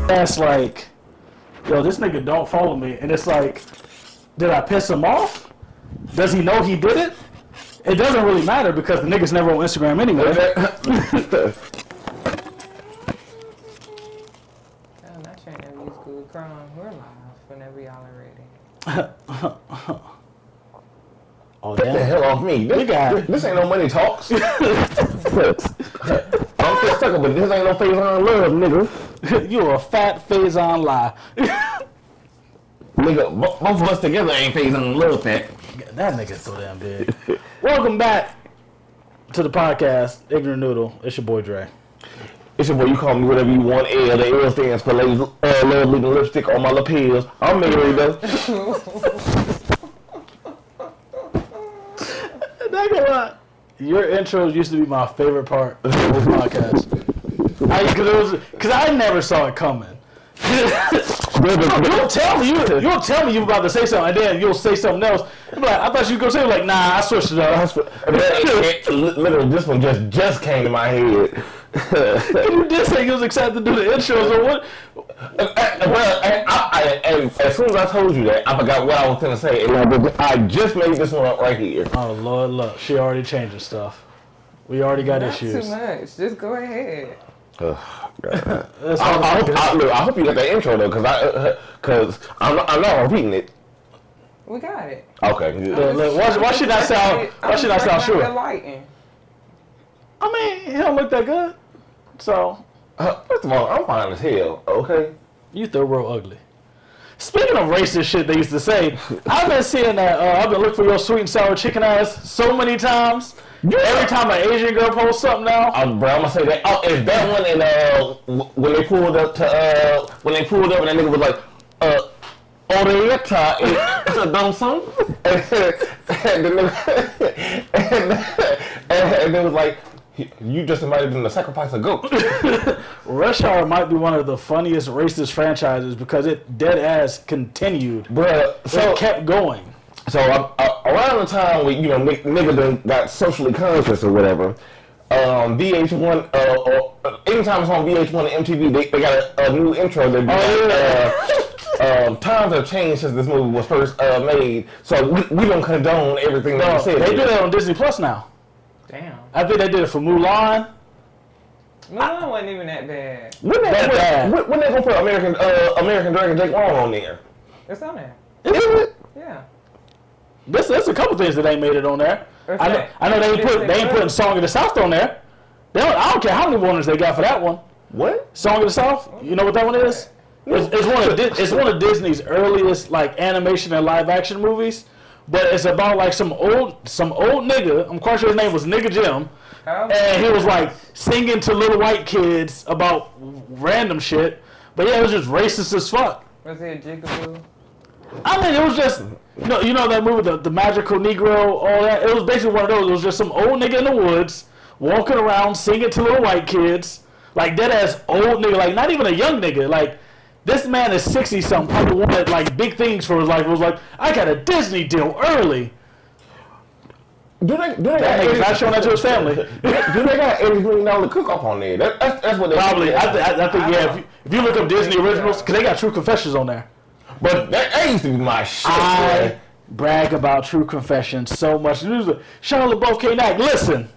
That's like, yo, this nigga don't follow me. And it's like, did I piss him off? Does he know he did it? It doesn't really matter because the nigga's never on Instagram anyway. Not trying to use Google Chrome. We're live whenever y'all are ready. Oh, Get the hell off me. This ain't no money talks. I'm just stuck, but this ain't no phase on love, nigga. You a fat phase on lie. Nigga, both of us together ain't phase on love, fat. That nigga's so damn big. Welcome back to the podcast, Ignorant Noodle. It's your boy Dre. It's your boy, you call me whatever you want. L, the L stands for love leaving lipstick on my lapels. I'm married though. Not gonna lie. Your intros used to be my favorite part of the whole podcast. Because I never saw it coming. You'll tell me you're about to say something, and then you'll say something else. You'll be like, I thought you were gonna say like, nah, I switched it up. Literally, this one just came to my head. You did say you was excited to do the intros, or what? As soon as I told you that, I forgot what I was gonna say, and I just made this one up right here. Oh Lord, look, she already changing stuff. We already got issues. Not too much. Just go ahead. I hope you got that intro though, cause I'm not repeating it. We got it. Okay. Look, why should I sound? Why should I sound sure? Lighting. I mean, he don't look that good. So, first of all, I'm fine as hell. Okay. You throw real ugly. Speaking of racist shit they used to say, I've been seeing that. I've been looking for your sweet and sour chicken ass so many times. Every time an Asian girl posts something now, bro, I'm gonna say that. Oh, is that one in when they pulled up and that nigga was like, Oreta it's a dumb song, and it was like, you just invited them to sacrifice a goat. Rush Hour might be one of the funniest racist franchises because it dead ass continued. Bruh, so it kept going. So around the time when nigga done got socially conscious or whatever, VH1 anytime it's on VH1 and MTV, they got a new intro. Times have changed since this movie was first made, so we don't condone everything that you said. They do that on Disney Plus now. Damn. I think they did it for Mulan. Mulan wasn't even that bad. When they gonna put American Dragon Jake Long on there? It's on there. Is it? Yeah. There's a couple things that ain't made it on there. I know they ain't putting Song of the South on there. I don't care how many warnings they got for that one. What? Song of the South? You know what that one is? It's one of Disney's earliest like animation and live action movies, but it's about like some old nigga. I'm quite sure his name was Nigga Jim, and he was like singing to little white kids about random shit. But yeah, it was just racist as fuck. Was it Jigaboo? I mean, it was just you know that movie, the Magical Negro, all that. It was basically one of those. It was just some old nigga in the woods walking around singing to little white kids, like dead ass old nigga, like not even a young nigga, like. This man is 60-something, probably wanted like big things for his life. It was like, I got a Disney deal early. Do they got not showing that to his family. Do they got $80 million cook-off on there? That's what they probably. I think yeah. If you look up Disney originals, because they got True Confessions on there. But that used to be my shit. I brag about True Confessions so much. Charlotte Both K-Nack, listen.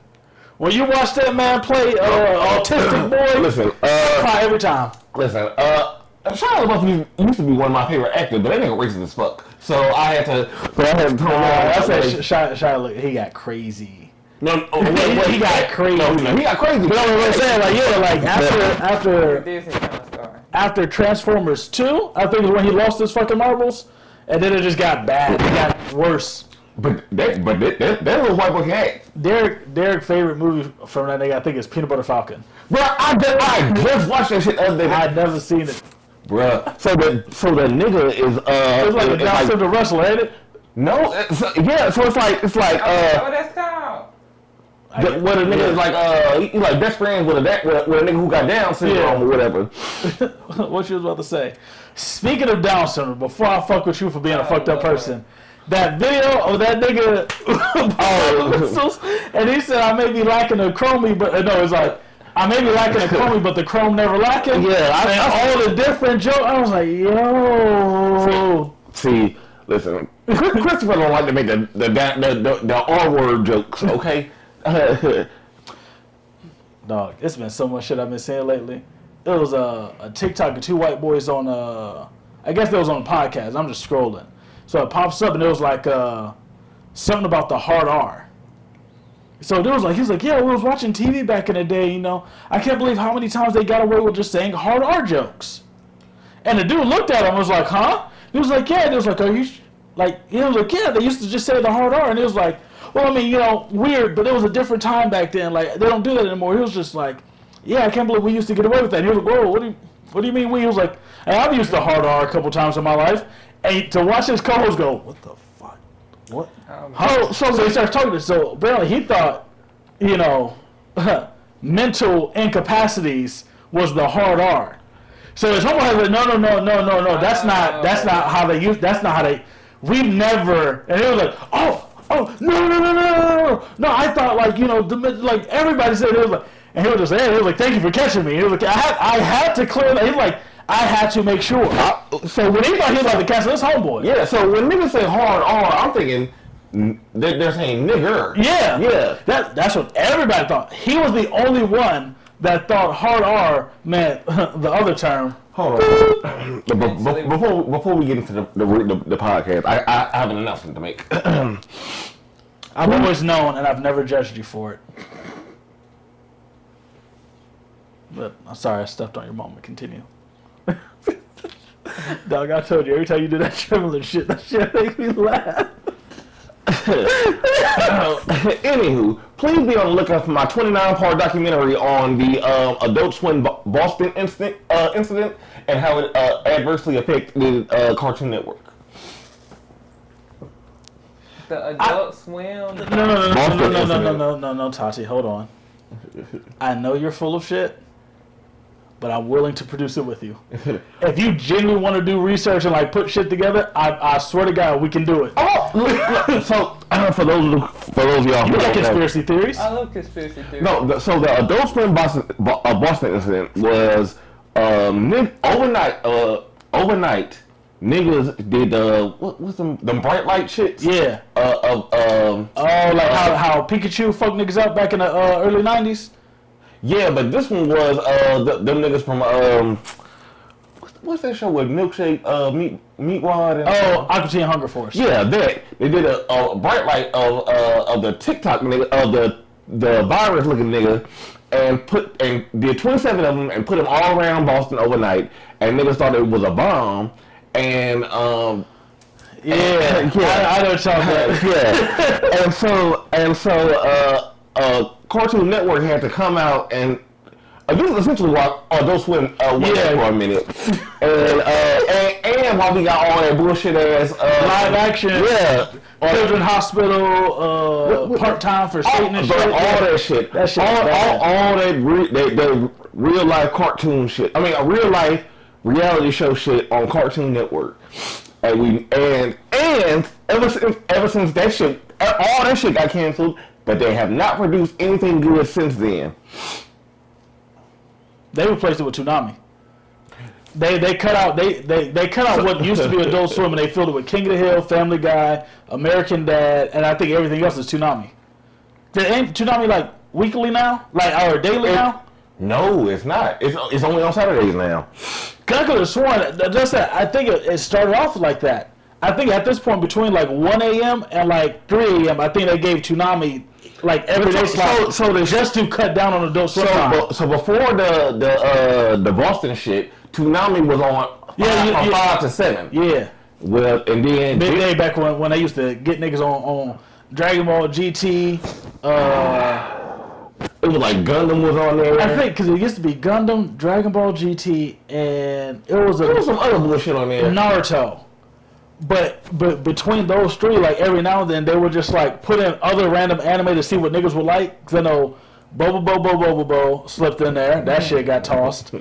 When you watch that man play Autistic Boy, listen, I cry every time. Listen, Shia LaBeouf used to be one of my favorite actors, but that nigga racist as fuck. So I had to tone down. I said Shia, he got crazy. No, he got crazy. No, he got crazy. But I'm gonna say like after Transformers 2, I think is when he lost his fucking marbles, and then it just got bad. It got worse. But that little white boy can act. Derek's favorite movie from that nigga, I think, is Peanut Butter Falcon. Bro, I just watched that shit the other day. I'd never seen it. Bruh, so the nigga is it's like a John Cena wrestler, ain't it? No, so it's like what that's called? Where the nigga is like he like best friends with a nigga who got Down syndrome or whatever. What you was about to say? Speaking of Down syndrome, before I fuck with you for being a fucked up person, that video of that nigga, and he said I may be lacking a chromie, but no, it's like I may be lacking the chromie, but the chrome never lacking. Yeah, all the different jokes. I was like, yo. See, listen, Christopher don't like to make the R word jokes. Okay. Dog, it's been so much shit I've been saying lately. It was a TikTok of two white boys on I guess they was on a podcast. I'm just scrolling, so it pops up and it was like something about the hard R. So there was like, he's like, yeah, we was watching TV back in the day, you know. I can't believe how many times they got away with just saying hard R jokes. And the dude looked at him and was like, huh? He was like, yeah. And he was like, are you like? He was like, yeah. They used to just say the hard R, and he was like, well, I mean, you know, weird, but it was a different time back then. Like, they don't do that anymore. He was just like, yeah, I can't believe we used to get away with that. And he was like, whoa, what do you mean we? He was like, hey, I've used the hard R a couple times in my life. And to watch his co-host go, what the fuck? What? So he starts talking to him. So apparently he thought, you know, mental incapacities was the hard R. So his homework was like, no. That's not how they use. That's not how they. We've never. And he was like, oh, no. I thought like, you know, like everybody said it was like, and he was just saying, he was like, thank you for catching me. He was like, I had to clear that. He was like, I had to make sure. So when he thought he was about to cancel his homeboy. Yeah. So when niggas say hard R, I'm thinking. They're saying nigger. Yeah. That's what everybody thought. He was the only one that thought hard R meant the other term. Hold on. Before we get into the podcast, I have an announcement to make. I've always known, and I've never judged you for it. But I'm sorry, I stepped on your moment. Continue. Dog, I told you, every time you do that trembling shit, that shit makes me laugh. Anywho, please be on the lookout for my 29-part documentary on the Adult Swim Boston incident and how it adversely affected Cartoon Network. The Adult Swim. No, Tati, hold on. I know you're full of shit, but I'm willing to produce it with you. If you genuinely want to do research and like put shit together, I swear to God, we can do it. So for those of y'all you like conspiracy theories? I love conspiracy theories. No, so the Adult Swim Boston incident was overnight. Niggas did what's them bright light shits? Yeah. Like how Pikachu fucked niggas up back in the early '90s. Yeah, but this one was them niggas from what's that show with Milkshake, Meatwad, and Aqua Teen Hunger Force. Yeah, that they did a bright light of the TikTok nigga of the virus looking nigga, and did 27 of them and put them all around Boston overnight, and niggas thought it was a bomb, and I know what y'all about. Yeah, and so Cartoon Network had to come out and this is essentially why Adult Swim went there for a minute, and while we got all that bullshit ass live action, Children's Hospital, part time for Satan and shit, all that shit, all that real life cartoon shit. I mean, a real life reality show shit on Cartoon Network, and ever since that shit, all that shit got canceled. But they have not produced anything good since then. They replaced it with Toonami. They cut out they cut out what used to be Adult Swim and they filled it with King of the Hill, Family Guy, American Dad, and I think everything else is Toonami. Ain't Toonami like weekly now, or daily now? No, it's not. It's only on Saturdays now. Cause I could have sworn I think it started off like that. I think at this point between like 1 a.m. and like 3 a.m. I think they gave Toonami like every day slot. So they just to cut down on Adult Swim time. So before the Boston shit, Toonami was on from 5 to 7. Yeah. Well, and then big day back when they used to get niggas on Dragon Ball GT. It was like Gundam was on there. I think because it used to be Gundam, Dragon Ball GT, and there was some other bullshit on there. Naruto. But between those three, like every now and then, they would just like put in other random anime to see what niggas would like. Cause I know Bobo slipped in there. That shit got tossed.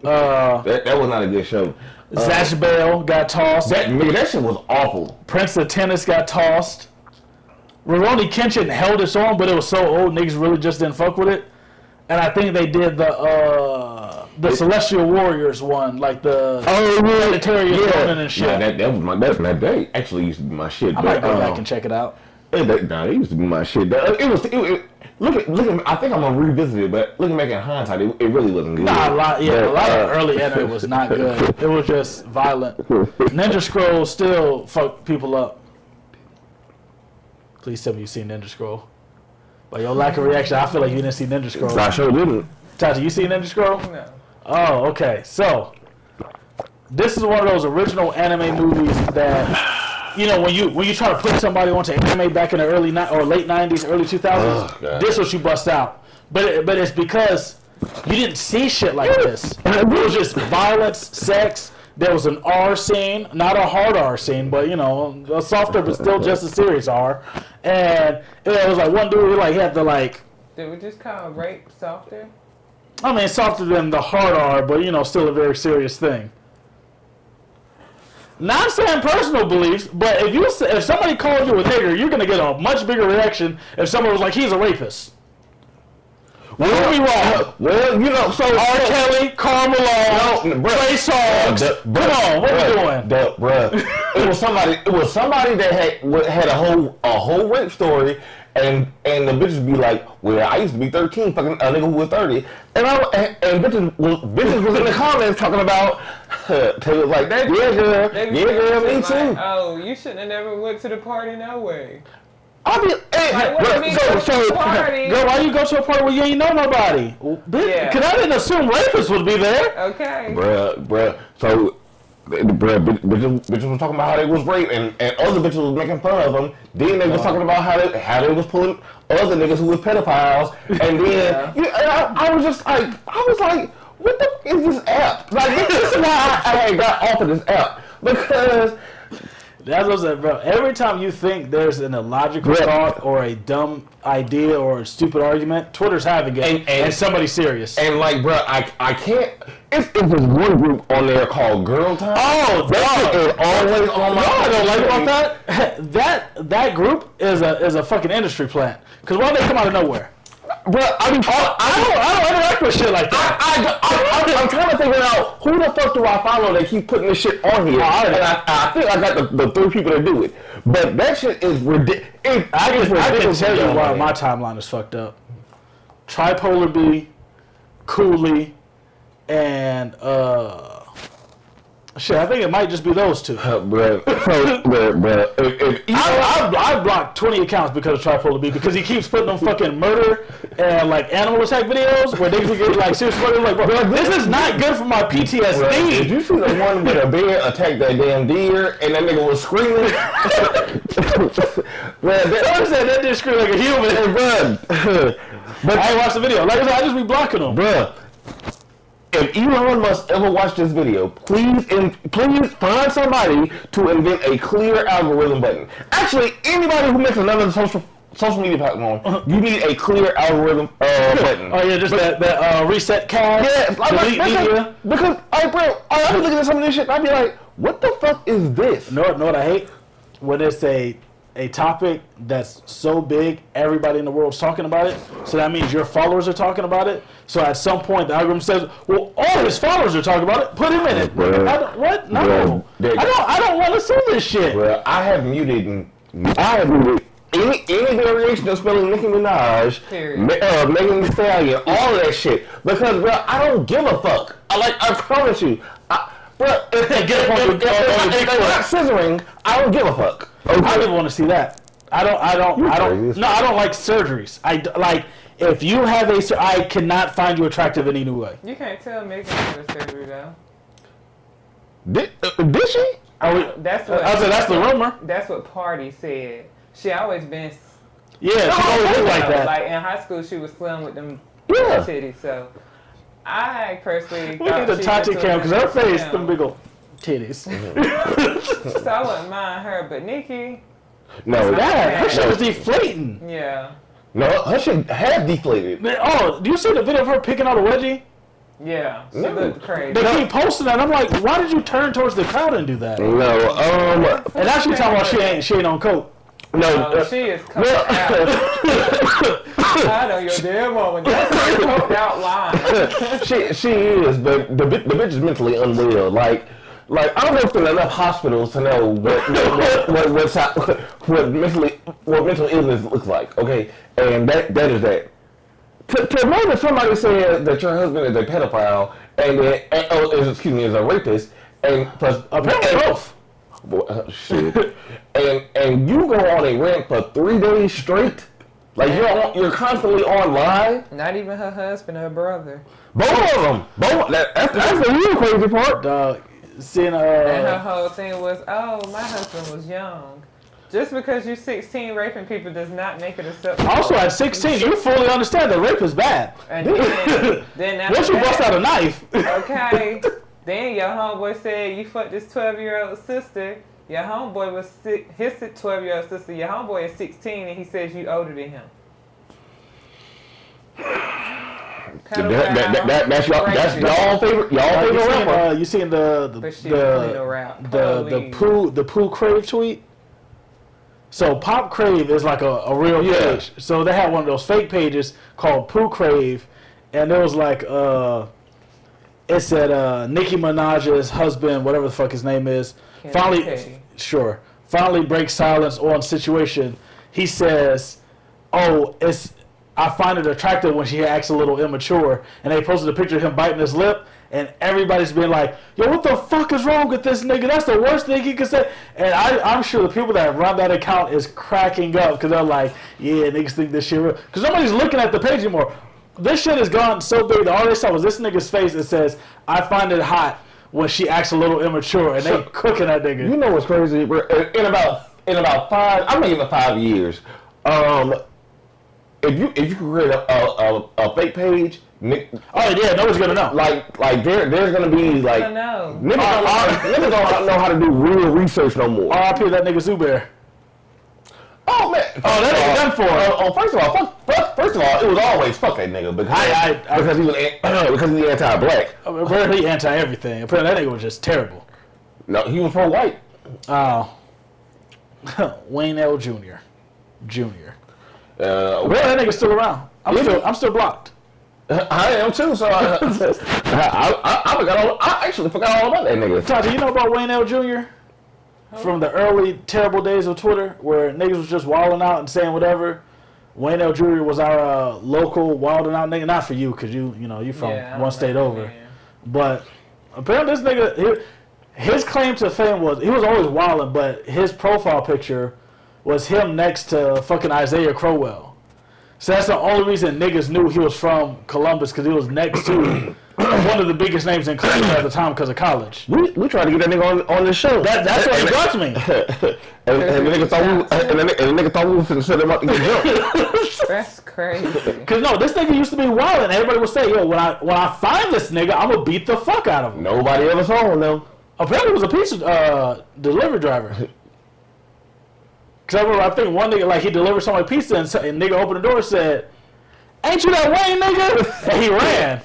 That was not a good show. Zash Bell got tossed. That shit was awful. Prince of Tennis got tossed. Rurouni Kenshin held its own, but it was so old, niggas really just didn't fuck with it. and I think they did the Celestial Warriors one, like the Planetary and shit. Yeah, that's my day. Actually, used to be my shit. I might go back and check it out. It used to be my shit. Look at. I think I'm gonna revisit it, but looking back in hindsight, it really wasn't good. A lot of early anime was not good. It was just violent. Ninja Scroll still fuck people up. Please tell me you seen Ninja Scroll. By your lack of reaction, I feel like you didn't see Ninja Scroll. I sure didn't. Tati, you seen Ninja Scroll? No. Oh, okay. So, this is one of those original anime movies that, you know, when you try to put somebody onto anime back in the early or late 90s, early 2000s, this was you bust out. But it's because you didn't see shit like this. It was just violence, sex. There was an R scene, not a hard R scene, but, you know, a softer but still just a serious R. And it was like one dude, he had to, like... Did we just call rape softer? I mean, softer than the hard R, but, you know, still a very serious thing. Not saying personal beliefs, but if somebody called you a nigger, you're going to get a much bigger reaction if someone was like, he's a rapist. Well, we wrong. Well, you know, so R. Kelly, Karl Malone, Trey Songz. Come on, what are we doing? Bruh. It was somebody that had a whole rape story, and the bitches be like, well, I used to be 13, fucking a nigga who was 30, and bitches was in the comments talking about. They was like, that yeah girl, me too. Like, oh, you shouldn't have never went to the party no way. I mean, girl, why you go to a party where you ain't know nobody? Because I didn't assume rapists would be there. Okay. Bruh. So, bitches was talking about how they was raped, and other bitches was making fun of them. Then they was talking about how they was pulling other niggas who was pedophiles. And then, and I was like, what the f is this app? Like, this is why I got off of this app. Because... That's what I said, bro. Every time you think there's an illogical thought or a dumb idea or a stupid argument, Twitter's having it, and somebody's serious. And like, bro, I can't. It's this one group on there called Girl Time. Oh, that is always on my. I don't like about that. That group is a fucking industry plant. Because why they come out of nowhere? Bro, I don't interact with shit like that. I'm trying to figure out who the fuck do I follow that keep putting this shit on here. And I think I got the 3 people that do it. But that shit is ridiculous. I can tell you why my timeline is fucked up. Tripolar B, Cooley, and shit, I think it might just be those two. Bro. I blocked 20 accounts because of Tripolar B because he keeps putting them fucking murder and like animal attack videos where they get like serious murder. Like, bro, this is not good for my PTSD. Bro, did you see the one where a bear attacked that damn deer and that nigga was screaming? I said that did scream like a human. But I ain't watched the video. Like I said, I just be blocking them. Bruh. If Elon Musk ever watch this video, please find somebody to invent a clear algorithm button. Actually, anybody who makes another social media platform, you need a clear algorithm button. Oh yeah, just that reset cache. Yeah, delete media. Because, bro, I was looking at some of this shit and I'd be like, what the fuck is this? Know what I hate? When it's a topic that's so big, everybody in the world's talking about it. So that means your followers are talking about it. So at some point, the algorithm says, "Well, all his followers are talking about it. Put him in it." What? No, I don't want to see this shit. Well, I have muted any variation of spelling Nicki Minaj, Megan Thee Stallion, all of that shit. Because, bro, I don't give a fuck. I promise you. Bro, if they're not scissoring, I don't give a fuck. Okay. I didn't want to see that. I don't. No, I don't like surgeries. If you have I cannot find you attractive in any way. You can't tell Megan had a surgery though. Did she? That's what. That's the rumor. That's what Party said. She always been. Yeah, she always looked like that. Like in high school, she was slim with them titties. So I personally. We need a Tati cam because her face, them big old titties. So I wouldn't mind her, but Nikki. No, her shit was deflating. Yeah. No, her shit had deflated. Oh, do you see the video of her picking out a wedgie? Yeah, she looked crazy. They keep posting that. I'm like, why did you turn towards the crowd and do that? No, and now she's talking about she ain't on coke. No, she is coming out. I know your damn woman. That's her coked out line. she is, but the bitch is mentally unwell. Like I don't know if there's enough hospitals to know what mental illness looks like. Okay, and that is that. To know that somebody said that your husband is a pedophile is a rapist, and plus apparently both. Shit. and you go on a rant for 3 days straight. Like you're constantly on live. Not even her husband, her brother. Both of them. That's the real crazy part. And her whole thing was, oh, my husband was young. Just because you're 16 raping people does not make it acceptable. Also, at 16, you fully understand that rape is bad. And then once you bust out a knife. Okay. Then your homeboy said you fucked this 12-year-old sister. Your homeboy was his 12-year-old sister. Your homeboy is 16, and he says you older than him. That's y'all favorite. You seen the Pooh Crave tweet? So Pop Crave is like a real page. So they had one of those fake pages called Pooh Crave, and it was like it said Nicki Minaj's husband, whatever the fuck his name is, finally breaks silence on situation. He says, "Oh, I find it attractive when she acts a little immature," and they posted a picture of him biting his lip. And everybody's been like, yo, what the fuck is wrong with this nigga? That's the worst thing he could say. And I'm sure the people that run that account is cracking up because they're like, yeah, niggas think this shit real. Because nobody's looking at the page anymore. This shit has gone so big that all they saw was this nigga's face that says, I find it hot when she acts a little immature. And they cooking that nigga. You know what's crazy? In about 5 years, if you could create a fake page, nobody's gonna know. Like there's gonna be like niggas don't know how to do real research no more. R.I.P. that nigga Zubair. Oh man! That nigga done for. First of all, it was always fuck that nigga because he's anti-black. Apparently anti everything. Apparently that nigga was just terrible. No, he was pro-white. Oh, Wayne L. Jr. Well, that nigga's still around. I'm still blocked. I am too, so I actually forgot all about that nigga. Todd, do you know about Wayne L. Jr.? From the early terrible days of Twitter, where niggas was just wilding out and saying whatever. Wayne L. Jr. was our local wilding out nigga. Not for you, because you from one state over. Man. But apparently this nigga, his claim to fame was, he was always wilding, but his profile picture was him next to fucking Isaiah Crowell. So that's the only reason niggas knew he was from Columbus, because he was next to one of the biggest names in Columbus at the time because of college. We tried to get that nigga on the show. That's what got me. and the nigga thought we was finna set him up to get jumped. That's crazy. Because no, this nigga used to be wild, and everybody would say, yo, when I find this nigga, I'm gonna beat the fuck out of him. Nobody ever saw him though. Apparently, he was a pizza delivery driver. Cause I remember, I think one nigga, like, he delivered somebody pizza, and nigga opened the door and said, "Ain't you that Wayne nigga?" And he ran.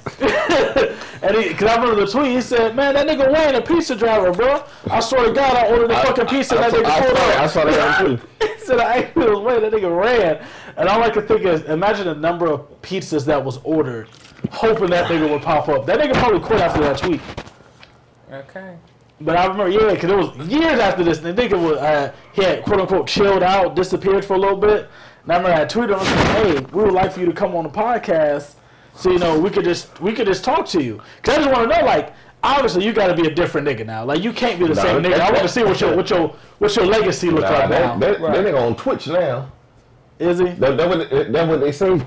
Cause I remember the tweet, he said, "Man, that nigga Wayne a pizza driver, bro. I swear to God, I ordered the fucking pizza and that nigga pulled up." I saw that too. He said, "I ain't was Wayne." That nigga ran. And all I could think is, imagine the number of pizzas that was ordered, hoping that nigga would pop up. That nigga probably quit after that tweet. Okay. But I remember, because it was years after this, and I think it was, he had, quote-unquote, chilled out, disappeared for a little bit. And I remember I tweeted him and said, "Hey, we would like for you to come on the podcast so, we could just talk to you." Because I just want to know, like, obviously you got to be a different nigga now. Like, you can't be the same nigga. I want to see what your legacy looks like now. That nigga on Twitch now. Is he? That's what they say.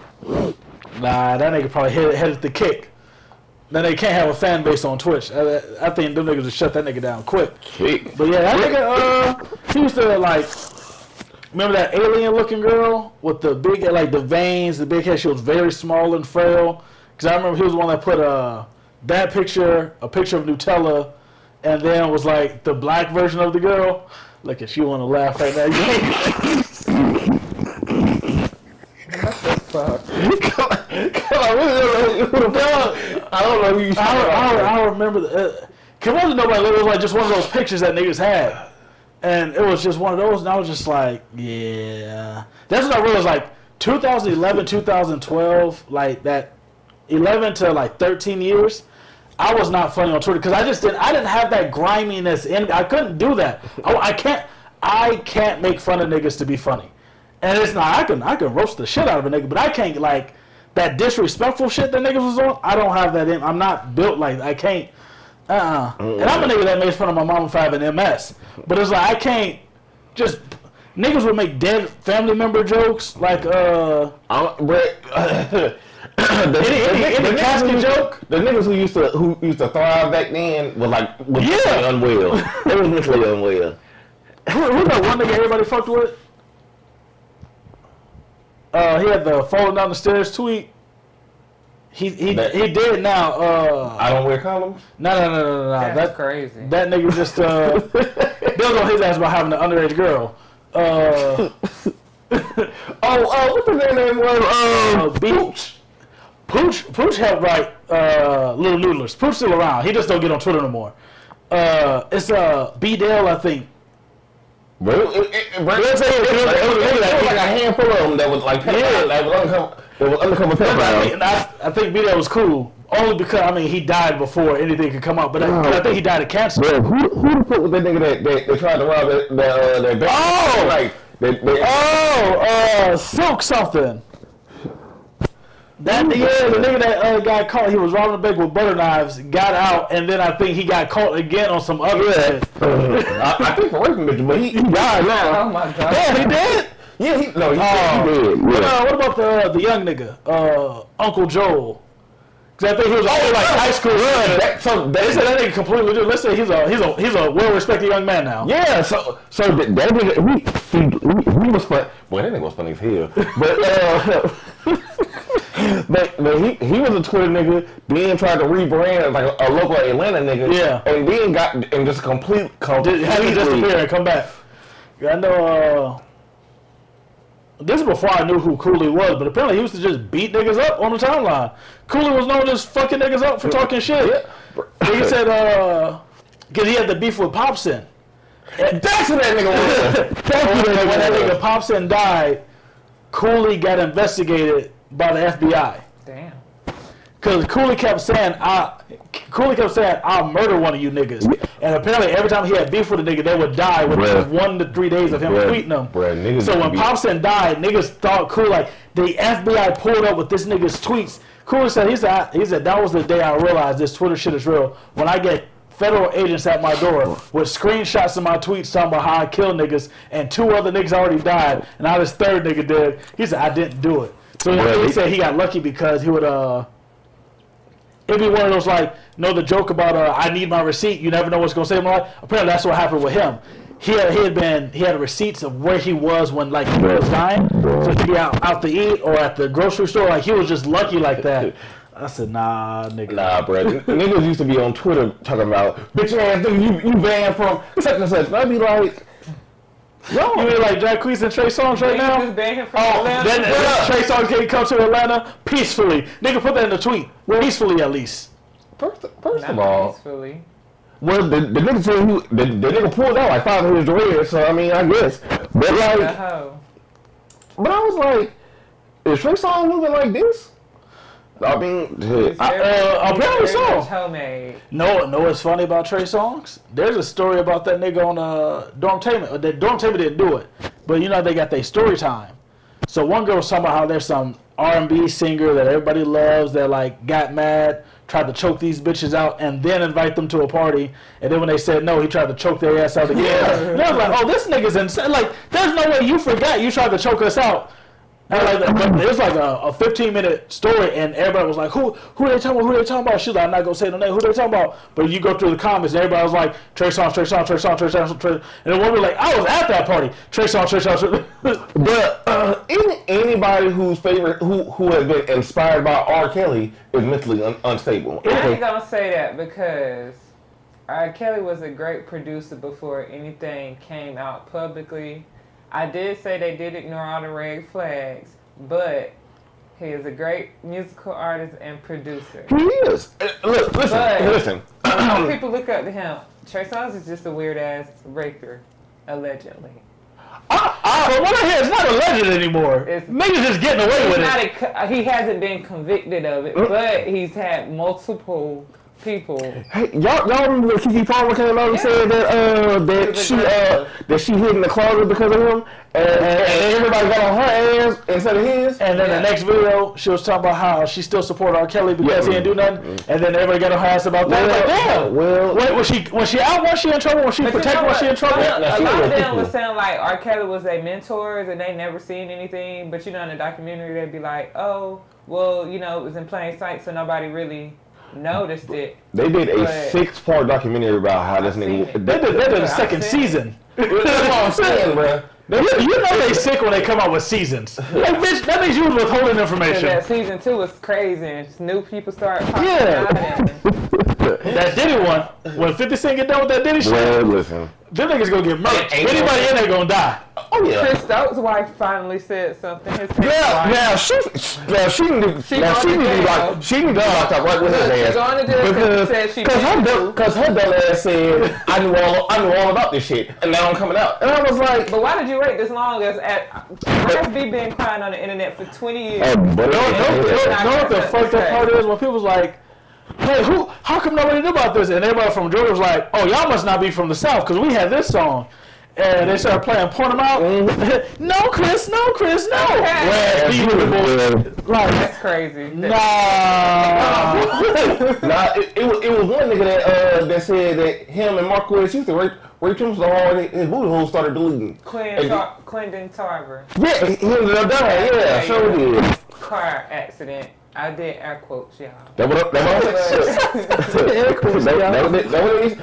Nah, that nigga probably headed the kick. Then they can't have a fan base on Twitch. I think them niggas would shut that nigga down quick. Kick. But yeah, that nigga, he used to like, remember that alien looking girl with the big, like the veins, the big head? She was very small and frail. Because I remember he was the one that put that picture, a picture of Nutella, and then it was like the black version of the girl. Look at you want to laugh right now. Fuck. I don't know who you I remember. Cause wasn't nobody. It was like just one of those pictures that niggas had. And it was just one of those, and I was just like, yeah. That's when I realized, like, 2011, 2012, like, that 11 to, like, 13 years, I was not funny on Twitter because I didn't have that griminess in. I couldn't do that. I can't make fun of niggas to be funny. And it's not, I can roast the shit out of a nigga, but I can't, like, that disrespectful shit that niggas was on, I don't have that in. I'm not built like, I can't. And I'm a nigga that makes fun of my mom if I have an MS. But it's like, I can't just... Niggas would make dead family member jokes, like, any casket joke. The niggas who used to thrive back then was mentally unwell. They was mentally unwell. Who that one nigga everybody fucked with? He had the falling down the stairs tweet. He did now. I don't wear condoms? No. That's crazy. That nigga just they'll go his ass about having an underage girl. What's the name was? Pooch helped write Little Noodlers. Pooch's still around. He just don't get on Twitter no more. It's B Dale, I think. Bro, it was like a handful of them that was like undercover pedophile. I think B Dale was cool. Only because, I mean, he died before anything could come out. But I think he died of cancer. Bro, who the fuck was that nigga that tried to rob their bank? Silk something. The nigga that got caught, he was robbing a bank with butter knives, got out, and then I think he got caught again on some other shit. I think for raping bitch, but he died now. Oh my god. Yeah, he did? Yeah, he did. Yeah. What about the young nigga, Uncle Joel? Because I think he was like high school. They said that nigga completely different. Let's say he's a well-respected young man now. Yeah, so that nigga, he was funny. Boy, that nigga was funny as hell. But he was a Twitter nigga, then tried to rebrand as like a local Atlanta nigga. Yeah. And then got in just complete. How did he disappear and come back? I know. This is before I knew who Cooley was, but apparently he used to just beat niggas up on the timeline. Cooley was known as fucking niggas up for talking shit. Yeah. He said, because he had the beef with Popson. That's what that nigga was. When that nigga Popson died, Cooley got investigated by the FBI. Damn. Because Cooley kept saying, I'll murder one of you niggas. And apparently every time he had beef with a nigga, they would die within 1 to 3 days of him tweeting them. So when Popson died, niggas thought Cooley, like, the FBI pulled up with this nigga's tweets. Cooley said, he said, that was the day I realized this Twitter shit is real. When I get federal agents at my door with screenshots of my tweets talking about how I kill niggas, and 2 other niggas already died, and now this 3rd nigga did. He said, I didn't do it. So he said he got lucky because he would, it'd be one of those, like, the joke about, I need my receipt, you never know what's going to save my life. Apparently that's what happened with him. He had receipts of where he was when, like, he was dying. So he'd be out to eat or at the grocery store. Like, he was just lucky like that. I said, nah, nigga. Nah, bro. Niggas used to be on Twitter talking about, bitch ass nigga, you banned from such and such. And I'd be like, yo. You mean like Jacquees and Trey Songz right now? Just banned him from Atlanta. Then Trey Songz can't come to Atlanta peacefully. Nigga, put that in the tweet. Peacefully, at least. First of all, peacefully. Well, the nigga said the nigga pulled out like 5 of his dreads, so I mean, I guess. But like, but I was like, is Trey Songz moving like this? I mean, apparently so. No, what's funny about Trey Songz? There's a story about that nigga on Dormtainment. Dormtainment didn't do it, but they got their story time. So one girl was talking about how there's some R&B singer that everybody loves that like got mad, tried to choke these bitches out, and then invite them to a party. And then when they said no, he tried to choke their ass out again. And I was like, oh, this nigga's insane. Like, there's no way you forgot you tried to choke us out. And like, it was like a 15-minute story, and everybody was like, who they talking about? Who they talking about? She's like, I'm not going to say no name. Who they talking about? But you go through the comments, and everybody was like, Trey Songz, Trey Songz, Trey Songz, Trey Songz, Trey. And then one was like, I was at that party. Trey Songz, Trey Songz. But anybody who has been inspired by R. Kelly is mentally unstable. I ain't going to say that because R. Kelly was a great producer before anything came out publicly. I did say they did ignore all the red flags, but he is a great musical artist and producer. He is. Listen. People look up to him. Trey Songz is just a weird ass raper. Allegedly. But what I hear, it's not alleged anymore. Niggas just getting away with it. He hasn't been convicted of it, but he's had multiple people. Hey, y'all remember when Keke Palmer came out and said that she hid in the closet because of him, and everybody got on her ass instead of his. And then the next video, she was talking about how she still supported R. Kelly because he didn't do nothing, and then everybody got on her ass about that. Like, damn. Well, wait, was she out? Was she in trouble? Was she protected? Was she in trouble? A lot of them was saying like R. Kelly was their mentors and they never seen anything, but in the documentary they'd be like, oh, well, it was in plain sight, so nobody really noticed it. They did a 6-part documentary about how this nigga. They did a second season. That's what I'm saying, bro. You know they sick when they come out with seasons. Like, bitch, that means you was withholding information. That season 2 was crazy, and new people start popping out. That Diddy one, when 50 Cent get done with that Diddy shit, well, listen, them niggas gonna get murked. Anybody in there gonna die. Oh yeah. Chris Stokes' wife finally said something. His Now she need to go locked up right with his ass because her dumb ass said I knew all about this shit and now I'm coming out, and I was like, but why did you wait this long? As Ras B been crying on the internet for 20 years. Know what the fucked up part is when people's like, hey, how come nobody knew about this? And everybody from Georgia was like, oh, y'all must not be from the South because we had this song. And they started playing Point 'em Out. No, Chris, no. That's crazy. Nah. It was one nigga that said that him and Marquez used to rape him so hard his booty hole started bleeding. Clinton Tarver. Yeah, he ended up dying. Yeah, so did. Car accident. I did air quotes, y'all. That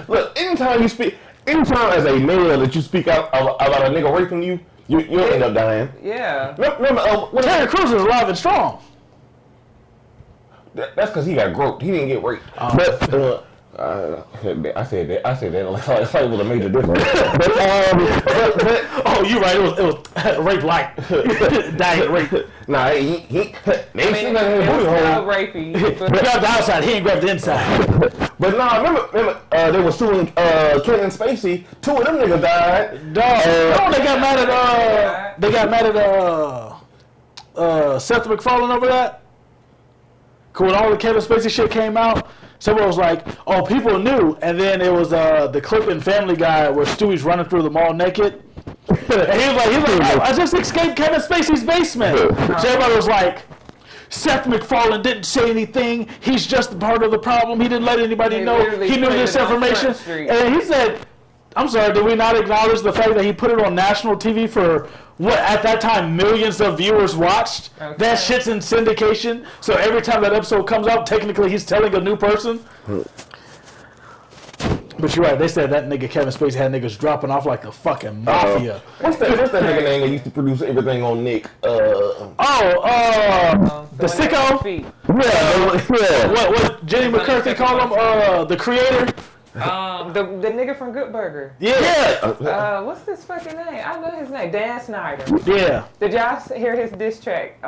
Look, anytime as a male that you speak out about a nigga raping you, you'll end up dying. Yeah. Remember, Terry Crews is alive and strong. That's because he got groped. He didn't get raped. But I said that like it was a major difference. Oh, you're right. It was rape light. Diet rape. Nah, he rapey. He grabbed the outside. He ain't grabbed the inside. But nah, remember they were suing Kevin Spacey. 2 of them niggas died. Dog. They got mad at Seth MacFarlane over that. When all the Kevin Spacey shit came out, someone was like, oh, people knew. And then it was the clip in Family Guy where Stewie's running through the mall naked. And he was like, oh, I just escaped Kevin Spacey's basement. So everybody was like, Seth MacFarlane didn't say anything. He's just part of the problem. He didn't let anybody know. He knew this information. And he said, I'm sorry, did we not acknowledge the fact that he put it on national TV for what at that time millions of viewers watched? Okay. That shit's in syndication. So every time that episode comes out, technically he's telling a new person. But you're right. They said that nigga Kevin Spacey had niggas dropping off like the fucking mafia. What's that nigga name that used to produce everything on Nick? The sicko. Yeah. What Jenny McCarthy called him? The creator. The nigga from Good Burger. Yeah. What's this fucking name? I know his name. Dan Snyder. Yeah. Did y'all hear his diss track?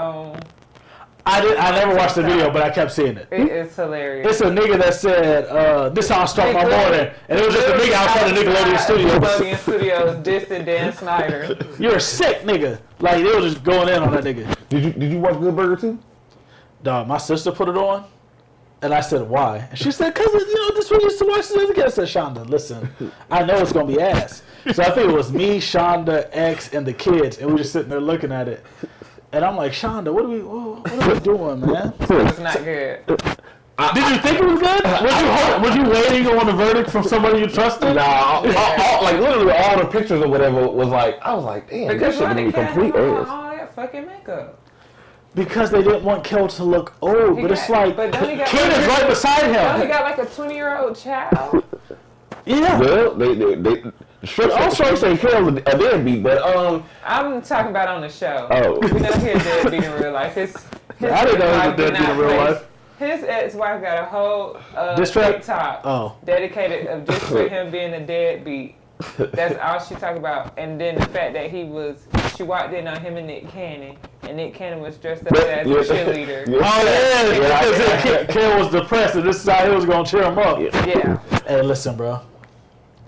I never watched the video, but I kept seeing it. It is hilarious. It's a nigga that said, this how I start my morning. And it was just a nigga outside the Nickelodeon Studios. Nickelodeon Studios dissing Dan Snyder. You're a sick nigga. Like, they were just going in on that nigga. Did you watch Good Burger too? Dog, my sister put it on. And I said, why? And she said, because, this one used to watch this other guy. I said, Shonda, listen, I know it's going to be ass. So I think it was me, Shonda, X, and the kids. And we were just sitting there looking at it. And I'm like, Shonda, what are we doing, man? It's not good. Did you think it was good? Was you waiting on a verdict from somebody you trusted? Nah, like literally all the pictures or whatever was like, I was like, damn, because this shit be complete ass. All that fucking makeup. Because they didn't want Kel to look old, but it's like, Ken is right beside him. He got like a 20-year-old child. Yeah. Well, they also say Kel a deadbeat, but I'm talking about on the show. Oh. We know he's deadbeat in real life. I didn't know he was deadbeat in real life. His ex-wife got a whole TikTok dedicated just for him being a deadbeat. That's all she talked about. And then the fact that she walked in on him and Nick Cannon. And Nick Cannon was dressed up as a cheerleader. Because Ken was depressed and this is how he was going to cheer him up. Yeah. Hey, listen, bro.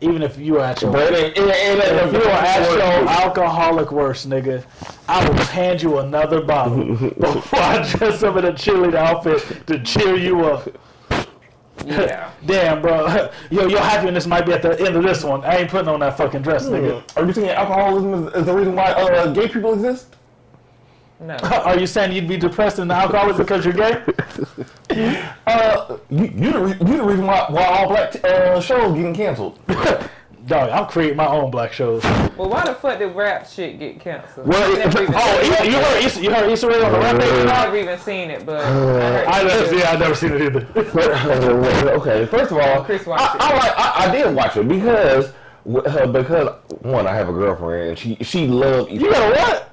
even if you were at your But if if you were at your alcoholic worst, nigga, I will hand you another bottle before I dress up in a cheerleader outfit to cheer you up. Yeah. Damn, bro. Yo, your happiness might be at the end of this one. I ain't putting on that fucking dress, nigga. Are you thinking alcoholism is the reason why gay people exist? No. Are you saying you'd be depressed and alcoholic because you're gay? You the reason why all black shows getting canceled. Dog, I'm creating my own black shows. Well, why the fuck did rap shit get canceled? Well, I never even you heard Issa Rae on the rap page? I've never even seen it, but I've never seen it either. Okay, first of all, Chris watched it. I did watch it because one, I have a girlfriend and she loved Issa. You got a what?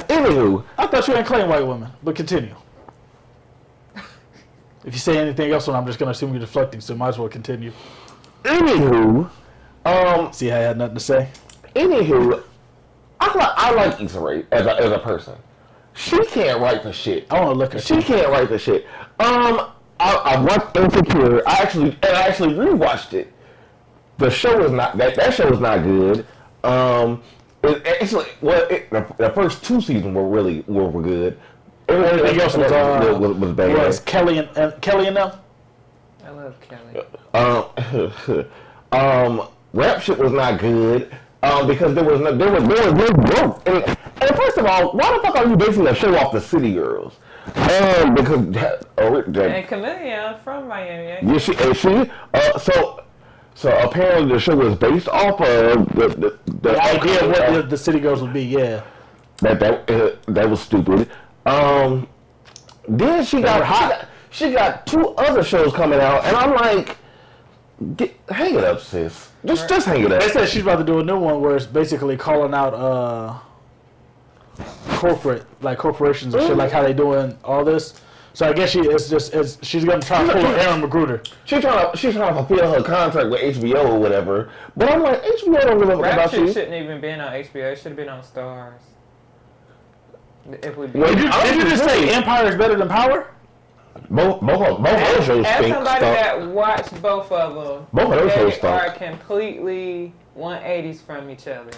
Anywho, I thought you didn't claim white women, but continue. If you say anything else, I'm just going to assume you're deflecting, so might as well continue. Anywho, See how I had nothing to say? I like Issa Rae as a person. She can't write for shit. I want to look at She can't write for shit. I watched Insecure. I actually rewatched it. The show is not that show is not good. The first 2 seasons were good. Everything else was bad. Was Kelly and them? I love Kelly. Rap shit was not good because there was no growth. And first of all, why the fuck are you basing a show off the City Girls? Because And Chameleon from Miami. yeah, so apparently the show was based off of The idea of what the City Girls would be, yeah. That was stupid. Then she got 2 other shows coming out, and I'm like, hang it up, sis. Just hang it up. They said she's about to do a new one where it's basically calling out corporations and shit, like how they doing all this. So I guess she's gonna try to pull an Aaron Magruder. She's trying to fulfill her contract with HBO or whatever. But I'm like, HBO don't give a fuck Rap about shit you. shouldn't even been on HBO. It should have been on Stars. If we Well, Did you just say Empire is better than Power? Both of those shows as stink. somebody that watched both of them, Both of those shows they stink. are completely 180s from each other.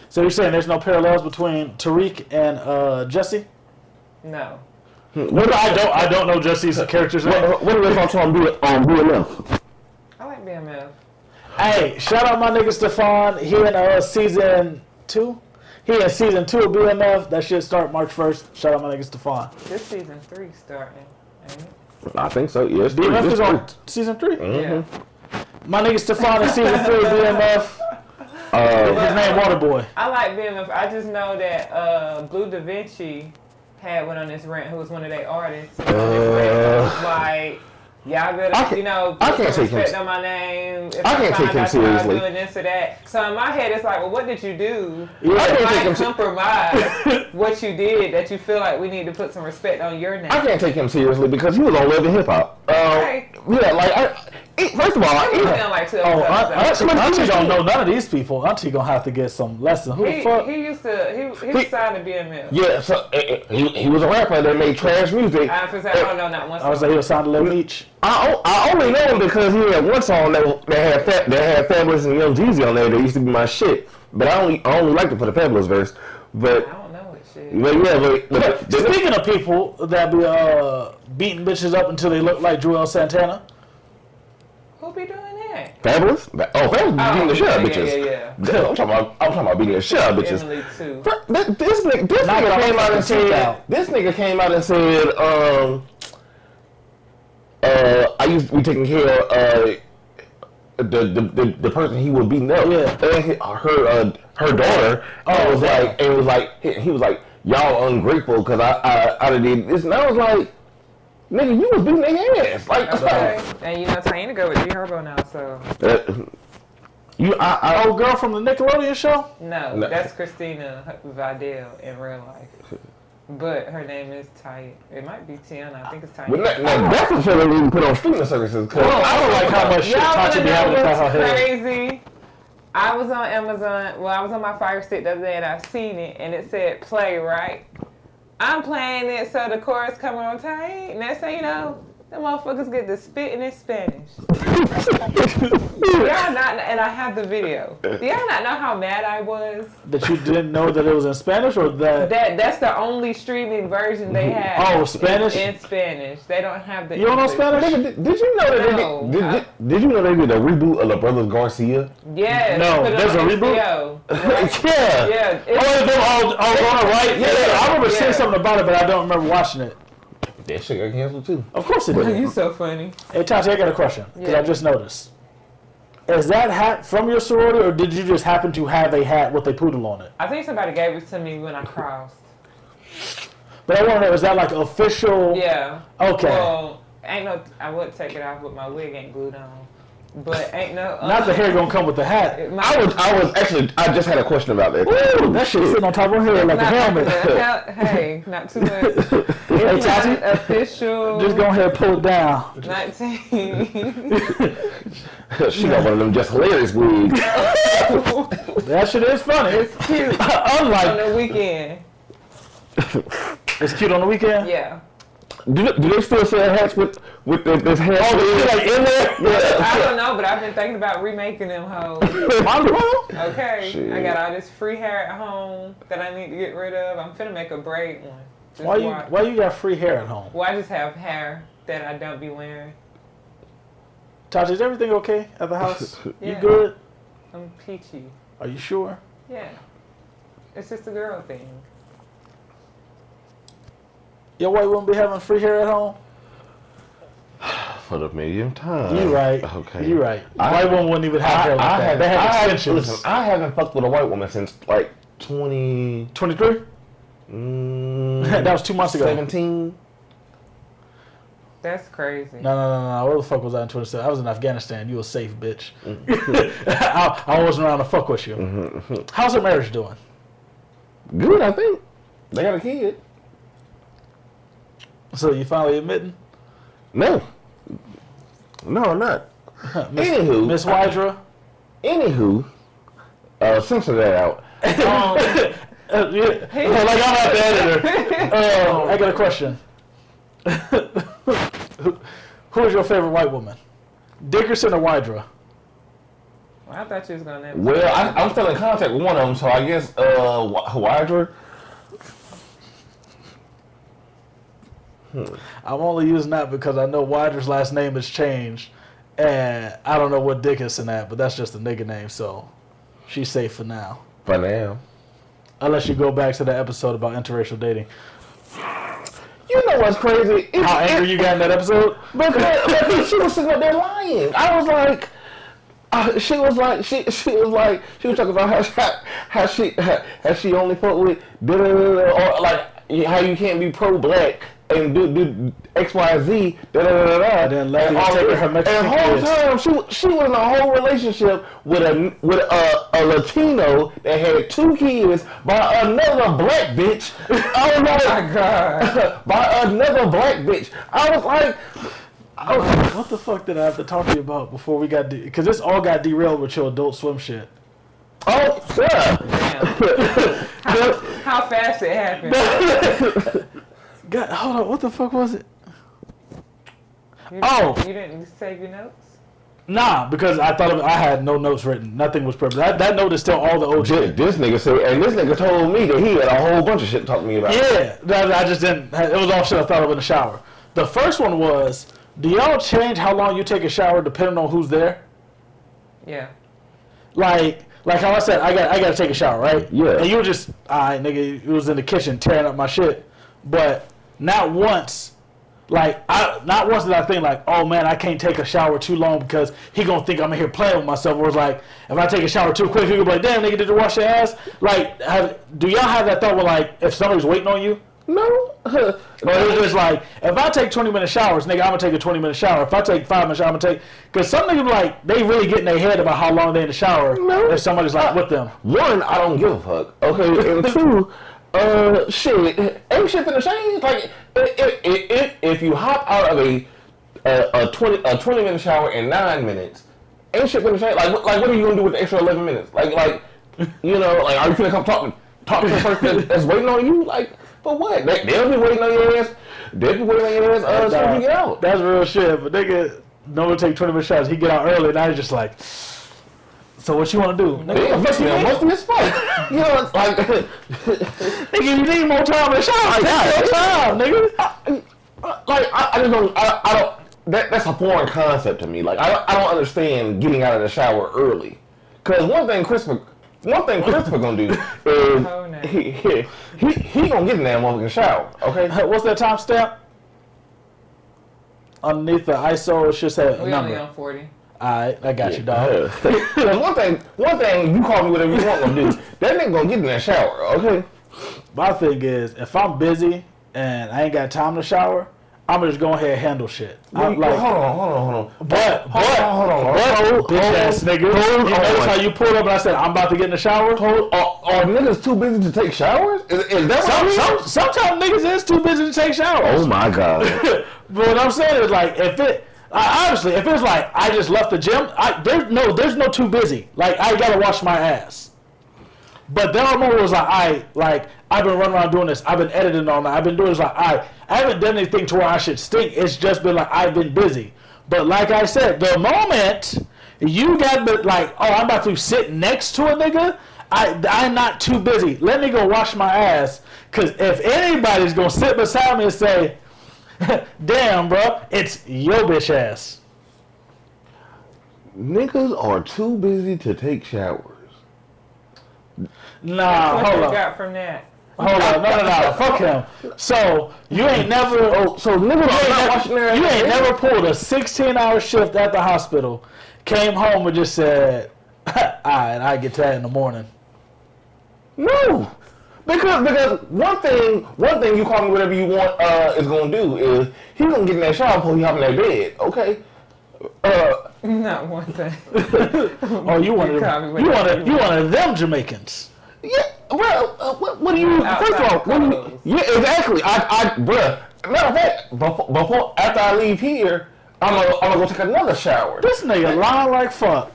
So you're saying there's no parallels between Tariq and Jesse? No. No, I don't know Jesse's character's name. What are your thoughts on BMF? I like BMF. Hey, shout out my nigga Stefan. He in season 2. He in season 2 of BMF. That should start March 1st. Shout out my nigga Stefan. This season 3 starting, ain't it? I think so. Yes. BMF is on season 3. Yeah. My nigga Stefan in season 3 of BMF. His name Waterboy. I like BMF. I just know that Blue Da Vinci had one on this rant who was one of their artists. And on this rant was like, y'all better, put some respect on my name. If I can't take him seriously. Doing this or that. So in my head, it's like, well, what did you do? Yeah. I can't take him compromise what you did that you feel like we need to put some respect on your name. I can't take him seriously because he was on Love and Hip Hop. Right. Yeah, like first of all, He was in like 2 Auntie don't know none of these people. Auntie gonna have to get some lesson. Who the fuck? He used to, he was signed to BMF. yeah, so he was a rapper that made trash music. I don't know not one I was like, he was signed to Lil Meech. I only know him because he had one song that had Fabulous and Young Jeezy on there that used to be my shit. But I only liked it for the Fabulous verse. But I don't know what shit. Speaking of people that be beating bitches up until they look like Joel Santana. Who be doing that? Fabulous? Fabulous beating the shit out of bitches. Yeah. I'm talking about beating the shit out of bitches. Emily too. This nigga came out and said, I used to be taking care of the person he was beating up. Yeah. Her daughter. He was like, y'all ungrateful because I did this, and I was like, nigga, you was beating their ass. Like, okay. And you know, Tiana go with G Herbo now, so. Old girl from the Nickelodeon show? No, that's Christina Vidal in real life. But her name is Ty. It might be Tiana. I think it's Tiana. But that's what they didn't put on streaming services. I don't like how much shit Tati be having about her head. Crazy. I was on Amazon. Well, I was on my Fire Stick the other day, and I seen it, and it said play, right? I'm playing it, so the chorus coming on tight. Next thing you know, Them motherfuckers get to spitting in Spanish. Y'all not, and I have the video. Do y'all not know how mad I was? That you didn't know that it was in Spanish, or that? That's the only streaming version they have. Oh, Spanish? In Spanish. They don't have the You don't know English. Spanish? Did you know that No, did you know they did a reboot of the Brothers Garcia? Yes. No, put it there's on a reboot? HBO, right? Yeah. Yeah. Oh, right? Yeah, I remember seeing Yeah. something about it, but I don't remember watching it. That shit got canceled too. Of course it did. You so funny. Hey, Tati, I got a question, because Yeah. I just noticed. Is that hat from your sorority, or did you just happen to have a hat with a poodle on it? I think somebody gave it to me when I crossed. But I want to know, is that like official? Yeah. Okay. Well, I would take it off, but my wig ain't glued on. But ain't no. Not the hair gonna come with the hat. I just had a question about that. Ooh, that shit sitting on top of her head like a helmet. Hey, not too much. Hey, It's Tati, not official. just go ahead and pull it down. 19. She got one of them just hilarious wigs. That shit is funny. It's cute on Unlike, the weekend. it's cute on the weekend? Yeah. Do they still sell hats with this hair? Oh, the shit like in there? Yeah. I don't know, but I've been thinking about remaking them hoes. Might as well. Okay. Shit. I got all this free hair at home that I need to get rid of. I'm finna make a braid one. Just Why watch. you got free hair at home? Well, I just have hair that I don't be wearing. Tasha, is everything okay at the house? You Yeah. good? I'm peachy. Are you sure? Yeah. It's just a girl thing. Your white woman be having free hair at home? For the millionth time. You right. Okay. You right. White woman wouldn't even have hair like that. They have extensions. Listen, I haven't fucked with a white woman since like 20. 23? That was 2 months ago. 17. That's crazy. No. Where the fuck was I in 27? I was in Afghanistan. You a safe bitch. I wasn't around to fuck with you. How's her marriage doing? Good, I think. They got a kid. So you finally admitting? No, I'm not. Anywho, Miss Wydra? censor that out. Yeah. Like I'm not the editor. I got a question. Who is your favorite white woman? Dickerson or Wydra? Well, I thought you was gonna. Well, I'm still in contact with one of them, so I guess Wydra. I'm only using that because I know Wydra's last name has changed, and I don't know what Dickinson at, but that's just a nigga name, so she's safe for now. For now. Unless you go back to the episode about interracial dating. You know what's crazy? How angry you got in that episode? Because she was sitting up there lying. I was like, she was talking about how she only fuck with or like how you can't be pro-black and do X, Y, Z, And then let her take her Mexican and the whole kids. time she was in a whole relationship with a Latino that had 2 kids by another black bitch. I was like, Oh my God. by another black bitch. I was like, What the fuck did I have to talk to you about before we got... Because this all got derailed with your Adult Swim shit. oh yeah. Damn. How fast it happened. God, hold on. What the fuck was it? You Oh. You didn't save your notes? Nah, because I thought I had no notes written. Nothing was prepared. That note is still all the old shit. This nigga said, and this nigga told me that he had a whole bunch of shit to talk to me about. Yeah, I just didn't. It was all shit I thought of in the shower. The first one was, do y'all change how long you take a shower depending on who's there? Yeah. Like how I said, I got to take a shower, right? Yeah. And you were just, alright, nigga, you was in the kitchen tearing up my shit. But not once did I think like, oh man, I can't take a shower too long because he gonna think I'm in here playing with myself. Or it's like, if I take a shower too quick, he gonna be like, damn nigga, did you wash your ass? Like, do y'all have that thought where like, if somebody's waiting on you? No. Or it's just like, if I take 20-minute showers, nigga, I'm gonna take a 20-minute shower. If I take 5-minute shower, I'm gonna take, because some niggas like, they really get in their head about how long they in the shower. No. If somebody's like with them. One, I don't give a fuck. Okay, and 2, shit, ain't shit finna change. Like, if you hop out of a 20-minute shower in 9 minutes, ain't shit finna change. Like, what are you gonna do with the extra 11 minutes? Like, you know, like, are you finna come talk to the person that's waiting on you? Like, For what? They'll be waiting on your ass. They'll be waiting on your ass until you get out. That's real shit. But nigga, no one take 20-minute shots. He get out early, and I was just like, so what you want to do? Nigga, musty as fuck. You know, it's like, nigga, you need more time in the shower. Take your time, nigga. I just don't. I don't. That's a foreign concept to me. Like, I don't understand getting out of the shower early. Cause one thing Christopher gonna do is he gonna get in that motherfucking shower. Okay. What's that time stamp? Underneath the ISO, it should say a We number. only on 40. Alright, I got you, dog. one thing you call me whatever you want to do. That nigga gonna get in that shower. Okay. My thing is, if I'm busy and I ain't got time to shower, I'm gonna just go ahead and handle shit. I'm like, hold on. But, Hold bitch ass nigga. You notice how you pulled up and I said, I'm about to get in the shower? Are niggas too busy to take showers? Is that what Sometimes niggas is too busy to take showers. Oh my god. But what I'm saying is, like, honestly, if it's like, I just left the gym, there's no too busy. Like, I gotta wash my ass. But there are moments like, I've been running around doing this. I've been editing all night. I've been doing this. Like, I haven't done anything to where I should stink. It's just been like, I've been busy. But like I said, the moment you got like, oh, I'm about to sit next to a nigga, I'm not too busy. Let me go wash my ass. Because if anybody's going to sit beside me and say, damn, bro, it's your bitch ass. Niggas are too busy to take showers. Nah, hold on. Got from that. Hold on, no, fuck him. So you ain't never, you ain't never pulled a 16-hour shift at the hospital, came home and just said, "Alright, I get to that in the morning." No, because one thing you call me whatever you want is gonna do is he gonna get in that shower before he hop in that bed. Okay. Not one thing. Oh, you one of them Jamaicans. Yeah, well, what do you? First of all, yeah, exactly. Bruh. Matter of fact, before after I leave here, I'm gonna go take another shower. This nigga lying like fuck.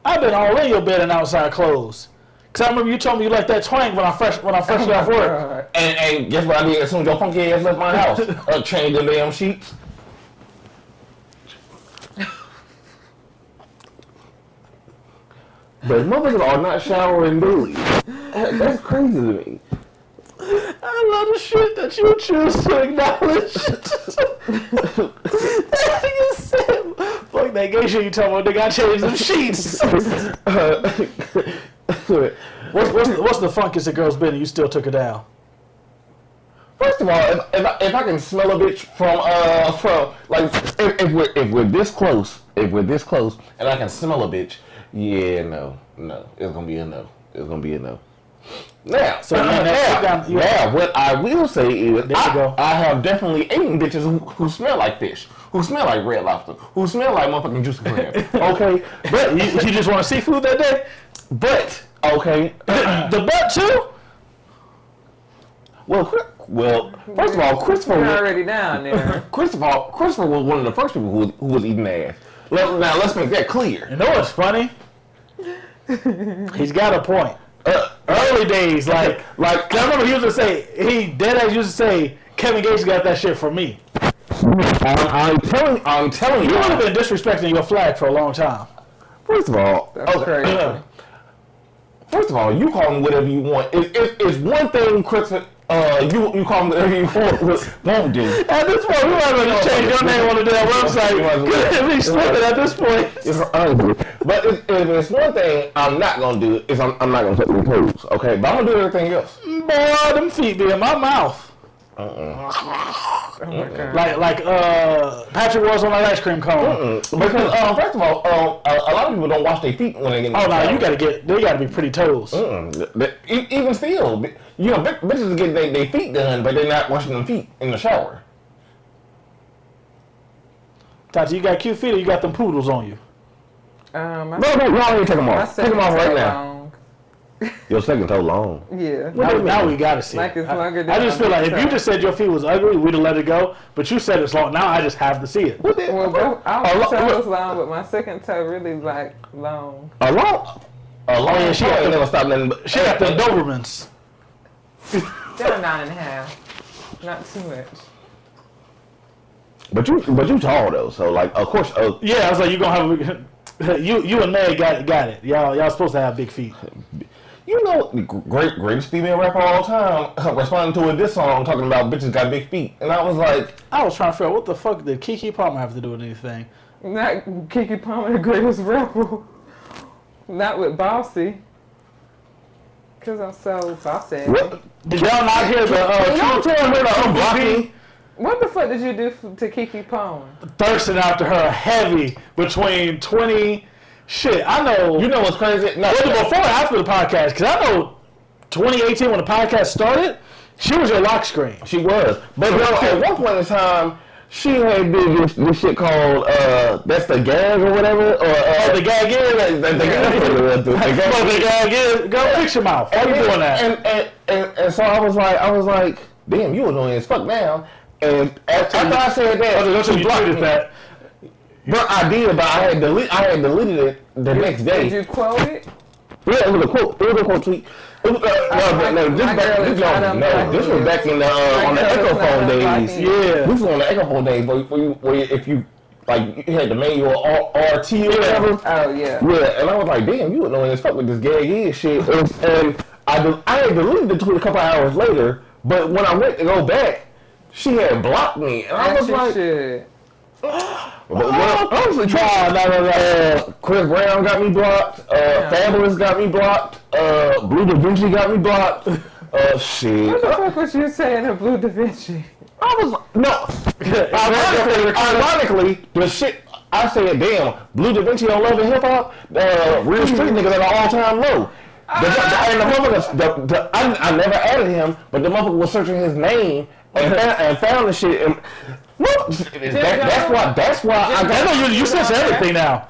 I've been all in your bed in outside clothes. Cause I remember you told me you like that twang when I fresh got off work. And guess what I did as soon as your funky ass left my house? Change the damn sheets. But motherfuckers are not showering daily. That's crazy to me. I love the shit that you choose to acknowledge. That nigga said, fuck that gay shit you talking about, nigga, I changed them sheets. What's the funkiest a girl's been and you still took her down? First of all, if I can smell a bitch from like if we're this close and I can smell a bitch, yeah, no, it's gonna be a no. It's gonna be a no. Now, what I will say is I have definitely eaten bitches who smell like fish, who smell like red lobster, who smell like motherfucking juicy crab. Okay, but you just want seafood that day? But okay, the butt too. Well, first of all, Christopher was already down there. Christopher was one of the first people who was eating ass. Now let's make that clear. You know what's funny? He's got a point. Early days, like I remember he used to say, deadass used to say, Kevin Gates got that shit from me. I'm telling you. You would have been disrespecting your flag for a long time. First of all, that's crazy. First of all, you call him whatever you want. It's one thing, Christopher. You call him whatever you won't do. At this point, we might as well just change your name on the damn website. Be slipping at this point. It's ugly. But if it's one thing I'm not gonna do is I'm not gonna touch my toes. Okay, but I'm gonna do everything else. Boy, them feet be in my mouth. Oh my God. Like Patrick was on that ice cream cone. Because first of all, a lot of people don't wash their feet when they get in the shower. Oh no, they gotta be pretty toes. Even still, you know, bitches get their feet done, but they're not washing their feet in the shower. Tati, you got cute feet or you got them poodles on you? No, take them off. Take them off right now. Your second toe long. Yeah. Now we gotta see. Like it's longer than I just feel like if you just said your feet was ugly, we'd have let it go. But you said it's long. Now I just have to see it. Well, our toe was long, but my second toe really like long. A long. Yeah, she ain't never stopped nothing. She got the Dobermans. Down 9.5. Not too much. But you tall though, so like of course. Yeah, I was like, you gonna have you and Meg got it. Y'all supposed to have big feet. You know, greatest female rapper of all time responding to a diss song talking about bitches got big feet, and I was like, I was trying to figure out what the fuck did Keke Palmer have to do with anything? Not Keke Palmer, the greatest rapper. Not with Bossy. Because I'm so bossy. what? Did y'all not hear the Y'all telling her to unblock me? What the fuck did you do to Keke Palmer? thirsting after her heavy between 20... Shit, I know... You know what's crazy? No, before or after the podcast, because I know 2018 when the podcast started, she was your lock screen. she was. But yo, at one point in time, she had did this shit called that's the gag or whatever, or The gag is... the gag. The gag is... Go fix your mouth. Why you doing that? And so I was like, damn, you annoying as fuck now. And after I said that, she blocked me. that. But I did, but I had deleted it the next day. Did you quote it? Yeah, it was a quote. It was a quote tweet. It was, this was back in the on the Echo phone days. Yeah. This was on the Echo phone days, where if you like you had the manual RT or whatever. Oh yeah. Yeah, and I was like, damn, you annoying as fuck with this gag is shit. And I had deleted the tweet a couple hours later, but when I went to go back, she had blocked me, and I was like. Shit. But honestly, Chris Brown got me blocked. Fabulous got me blocked. Blue Da Vinci got me blocked. Shit. What the fuck was you saying to Blue Da Vinci? I was ironically, the shit I said, damn, Blue Da Vinci on Love and Hip Hop, real street niggas at an all-time low. And the motherfucker, I never added him, but the motherfucker was searching his name and found the shit. And, that's why I know you sense everything now.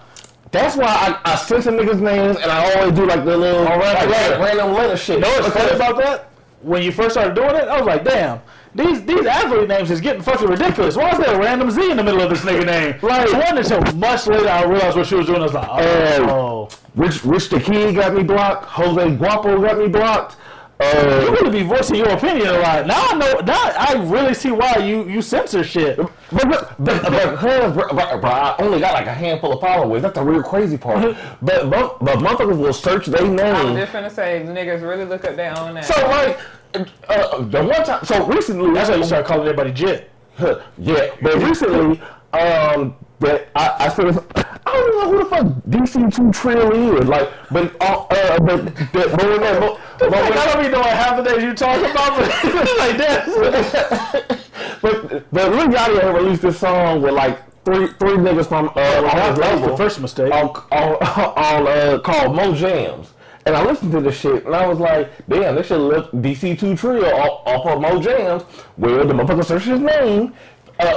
That's why I censor niggas' names, and I always do like the little random letter shit. You know what's funny about that? When you first started doing it, I was like, damn, these athlete names is getting fucking ridiculous. Why is there a random Z in the middle of this nigga name? Right. It wasn't until much later I realized what she was doing. I was like, oh. Rich the Kid got me blocked. Jose Guapo got me blocked. You really be voicing your opinion a lot. Now I know. Now I really see why you censor shit. But I only got like a handful of followers. That's the real crazy part. but motherfuckers will search their name. I'm just finna say niggas really look up their own name. So like the one time. So recently, That's how you start calling everybody Jit. Yeah, but recently, that I said, I don't even know who the fuck DC2 Trill is. Like, but I don't even know what half the days you talk about, but like that. but Lil Yachty had released this song with like three niggas from his label. The first mistake. Called Mo Jams. And I listened to this shit, and I was like, damn, they should have left DC2 Trio off of Mo Jams, where the motherfucker searched his name,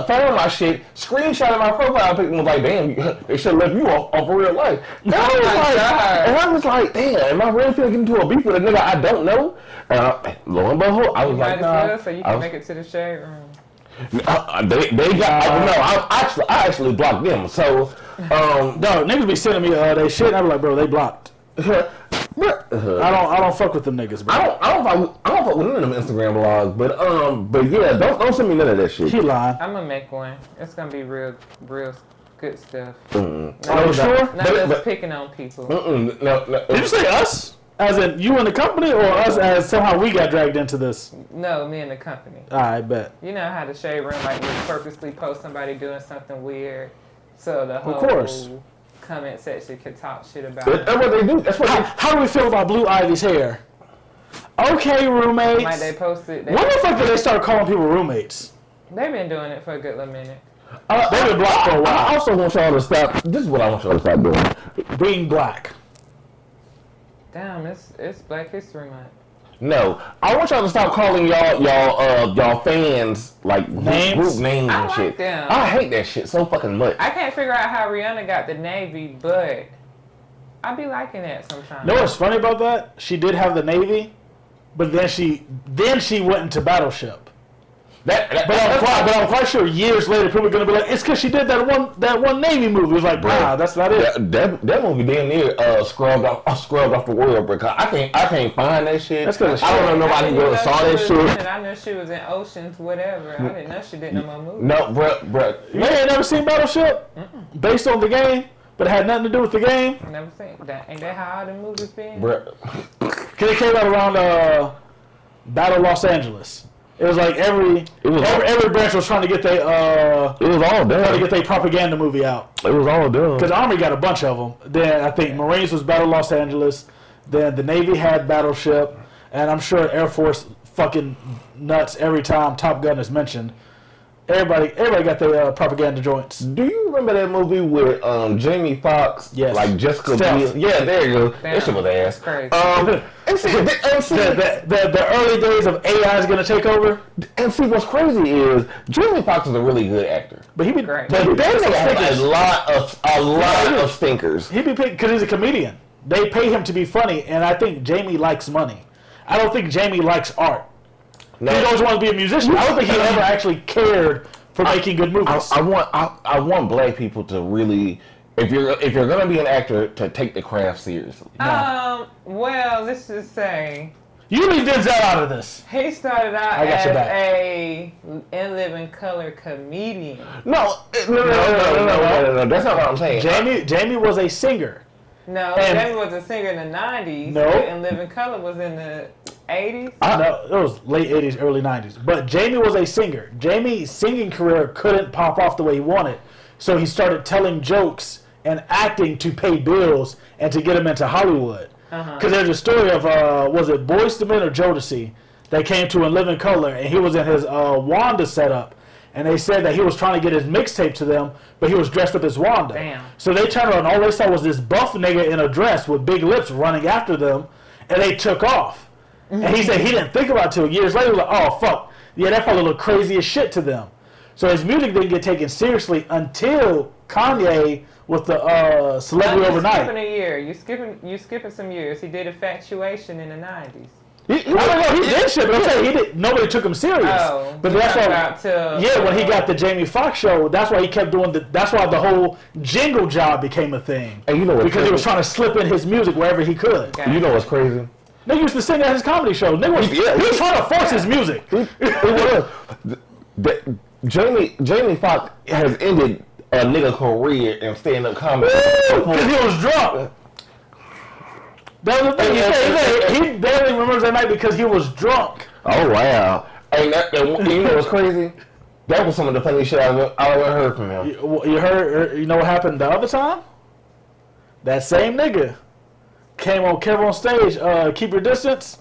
found my shit, screenshotted my profile pic, and was like, damn, they should have left you off of real life. And I was like, damn, am I really finna get into a beef with a nigga I don't know? And lo and behold, I was like, nah. So you can make it to the shade room. They got, no, I actually blocked them, so, no, niggas be sending me they shit, and I be like, bro, they blocked. I don't fuck with them niggas, bro. I don't fuck with none of them Instagram blogs, but yeah, don't send me none of that shit. He lying. I'm gonna make one. It's gonna be real good stuff. Are you sure? Not just picking on people. No. Did you say us? As in you and the company, or us as somehow we got dragged into this? No, me and the company. I bet. You know how the shade room like would purposely post somebody doing something weird, so the whole comment section could talk shit about it. That's what they do. That's what how do we feel about Blue Ivy's hair? Okay, roommates. Like they posted. When the fuck did they start calling people roommates? They've been doing it for a good little minute. They've been blocked for a while. I also want y'all to stop. This is what I want y'all to stop doing. Being black. Damn, it's Black History Month. No, I want y'all to stop calling y'all fans like names? Group names and like shit. Them. I hate that shit so fucking much. I can't figure out how Rihanna got the Navy, but I be liking that sometimes. You know what's funny about that? She did have the Navy, but then she went into Battleship. But But I'm quite sure years later people are gonna be like, it's because she did that one Navy movie. It was like, nah, that's not it. That movie damn near scrubbed off the world, because I can't find that shit. That's because I don't know nobody who saw that shit. I know she was in Oceans, whatever. I didn't know she did no more movies. No, bruh. You ain't never seen Battleship? Based on the game, but it had nothing to do with the game. Never seen that. Ain't that how all the movies been? Bruh. Cause it came out around Battle Los Angeles. It was like every branch was trying to get their it was all done. trying to get their propaganda movie out. It was all done. Because the Army got a bunch of them. Then I think Marines was Battle Los Angeles. Then the Navy had Battleship, and I'm sure Air Force fucking nuts every time Top Gun is mentioned. Everybody got their propaganda joints. Do you remember that movie with Jamie Foxx? Yes. Like Jessica Stealth. Biel? Yeah, there you go. Damn, That shit was ass. that's crazy. The early days of AI is gonna take over. And see, what's crazy is Jamie Foxx is a really good actor. But he be Great. But that nigga has a lot of stinkers. He be picked because he's a comedian. They pay him to be funny, and I think Jamie likes money. I don't think Jamie likes art. No. He always wanted to be a musician. I don't think he ever actually cared for making good movies. I want black people to really, if you're gonna be an actor, to take the craft seriously. Well, let's just say You leave Denzel out of this. he started out I got as your back. a in living color comedian. No. That's not what I'm saying. Jamie was a singer. No, And- Jamie was a singer in the 90s. No. And Living Color was in the 80s. No, it was late 80s, early 90s. But Jamie was a singer. Jamie's singing career couldn't pop off the way he wanted. So he started telling jokes and acting to pay bills and to get him into Hollywood. Because there's a story of, was it Boyz II Men or Jodeci that came to In Living Color, and he was in his Wanda setup. And they said that he was trying to get his mixtape to them, but he was dressed up as Wanda. Damn. So they turned around, and all they saw was this buff nigga in a dress with big lips running after them, and they took off. And he said he didn't think about it till years later. He was like, oh, fuck. Yeah, that probably looked crazy as shit to them. So his music didn't get taken seriously until Kanye with the Celebrity You're Overnight. skipping a year. You skipping some years. He did Infatuation in the 90s. I don't know, he did shit, but I'm saying nobody took him serious. Oh, but you that's talking why, about till- yeah, when he got the Jamie Foxx show, that's why he kept doing that's why the whole jingle job became a thing. And you know what's because he was crazy? trying to slip in his music wherever he could. Okay. You know what's crazy? They used to sing at his comedy show. He was trying to force his music. Jamie Foxx has ended a nigga career in stand-up comedy. Because he was drunk. That was the thing. He said he barely remembers that night because he was drunk. Oh wow! And you know what's crazy? That was some of the funniest shit I ever heard from him. You heard? You know what happened the other time? That same nigga came on Kev on stage. Keep your distance.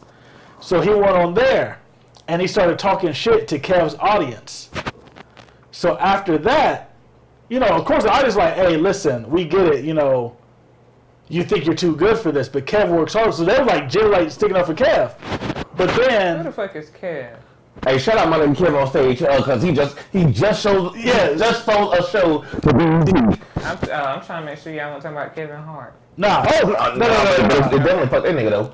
So he went on there, and he started talking shit to Kev's audience. So after that, you know, of course the audience like, hey, listen, we get it. You know, you think you're too good for this, but Kev works hard. So they were like, sticking up for Kev. But then, Who the fuck is Kev? Hey, shout out my nigga Kevin on stage because he just sold a show to BET. I'm trying to make sure y'all want to talk about Kevin Hart. nah. No. It definitely fucked that nigga though.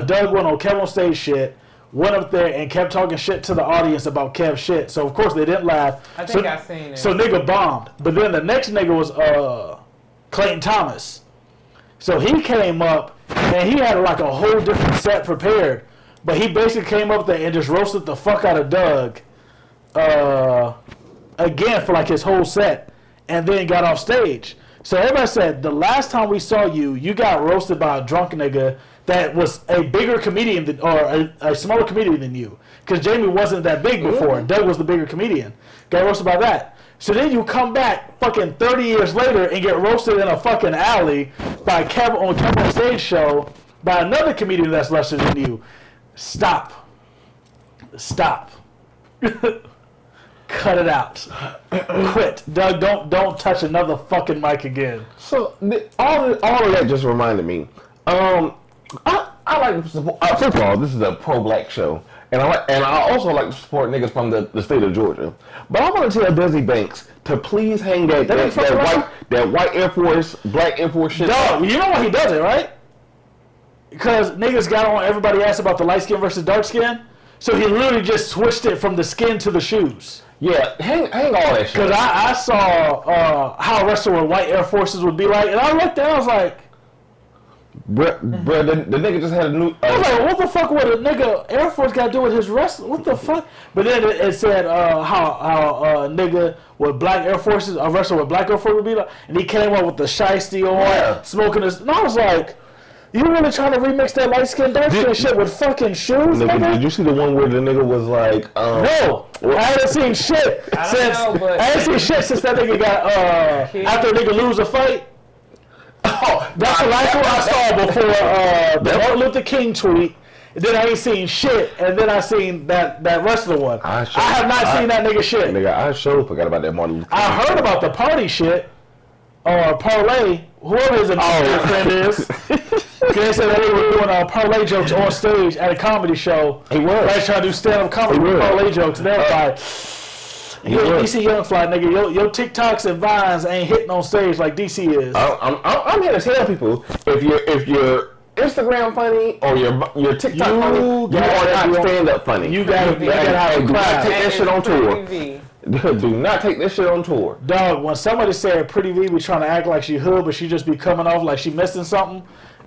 Doug went on Kev on stage shit, went up there and kept talking shit to the audience about Kev shit. So of course they didn't laugh. I think I seen it. So nigga bombed. But then the next nigga was Clayton Thomas. So he came up and he had like a whole different set prepared. But he basically came up there and just roasted the fuck out of Doug again for like his whole set, and then got off stage. So everybody said, the last time we saw you, you got roasted by a drunk nigga that was a bigger comedian than, or a smaller comedian than you. Because Jamie wasn't that big before. Doug was the bigger comedian. Got roasted by that. So then you come back fucking 30 years later and get roasted in a fucking alley by Kevin on stage show by another comedian that's lesser than you. Stop. Cut it out. Quit. Doug, don't touch another fucking mic again. So all of that just reminded me. I like to support. First of all, this is a pro-black show, and I also like to support niggas from the state of Georgia. But I want to tell Desi Banks to please hang that white Air Force, black Air Force shit. Dog, you know why he does it, right? Because niggas got on everybody asked about the light skin versus dark skin. So he literally just switched it from the skin to the shoes. Yeah, hang all that shit. Because I saw how wrestling with white Air Forces would be like, and I looked at it, I was like, Bruh, the nigga just had a new. I was like, what the fuck would a nigga Air Force got to do with his wrestling? What the fuck? But then it said how a nigga with black Air Forces, a wrestler with black Air Force would be like, and he came up with the shiesty on, smoking his. And I was like, you really trying to remix that light skin dark skin shit with fucking shoes, nigga? Did you see the one where the nigga was like, No, I haven't seen shit I haven't seen shit since that nigga got after a nigga lose a fight. Oh, that's the last one I saw before the Martin Luther King tweet. And then I ain't seen shit, and then I seen that wrestler one. I have not seen that nigga shit. Nigga, I sure forgot about that Martin Luther King. I heard about the party shit, or parlay, whoever his friend is. They said that he was doing parlay jokes on stage at a comedy show. He was. Like trying to do stand-up comedy with parlay jokes, and everybody. DC Young Fly, nigga, your TikToks and Vines ain't hitting on stage like DC is. I'm here to tell people, if your Instagram funny or your TikTok funny, you are not stand-up funny. You gotta have a crowd. Take that shit on tour. Do not take this shit on tour. Dog, when somebody said Pretty V be trying to act like she hood, but she just be coming off like she missing something,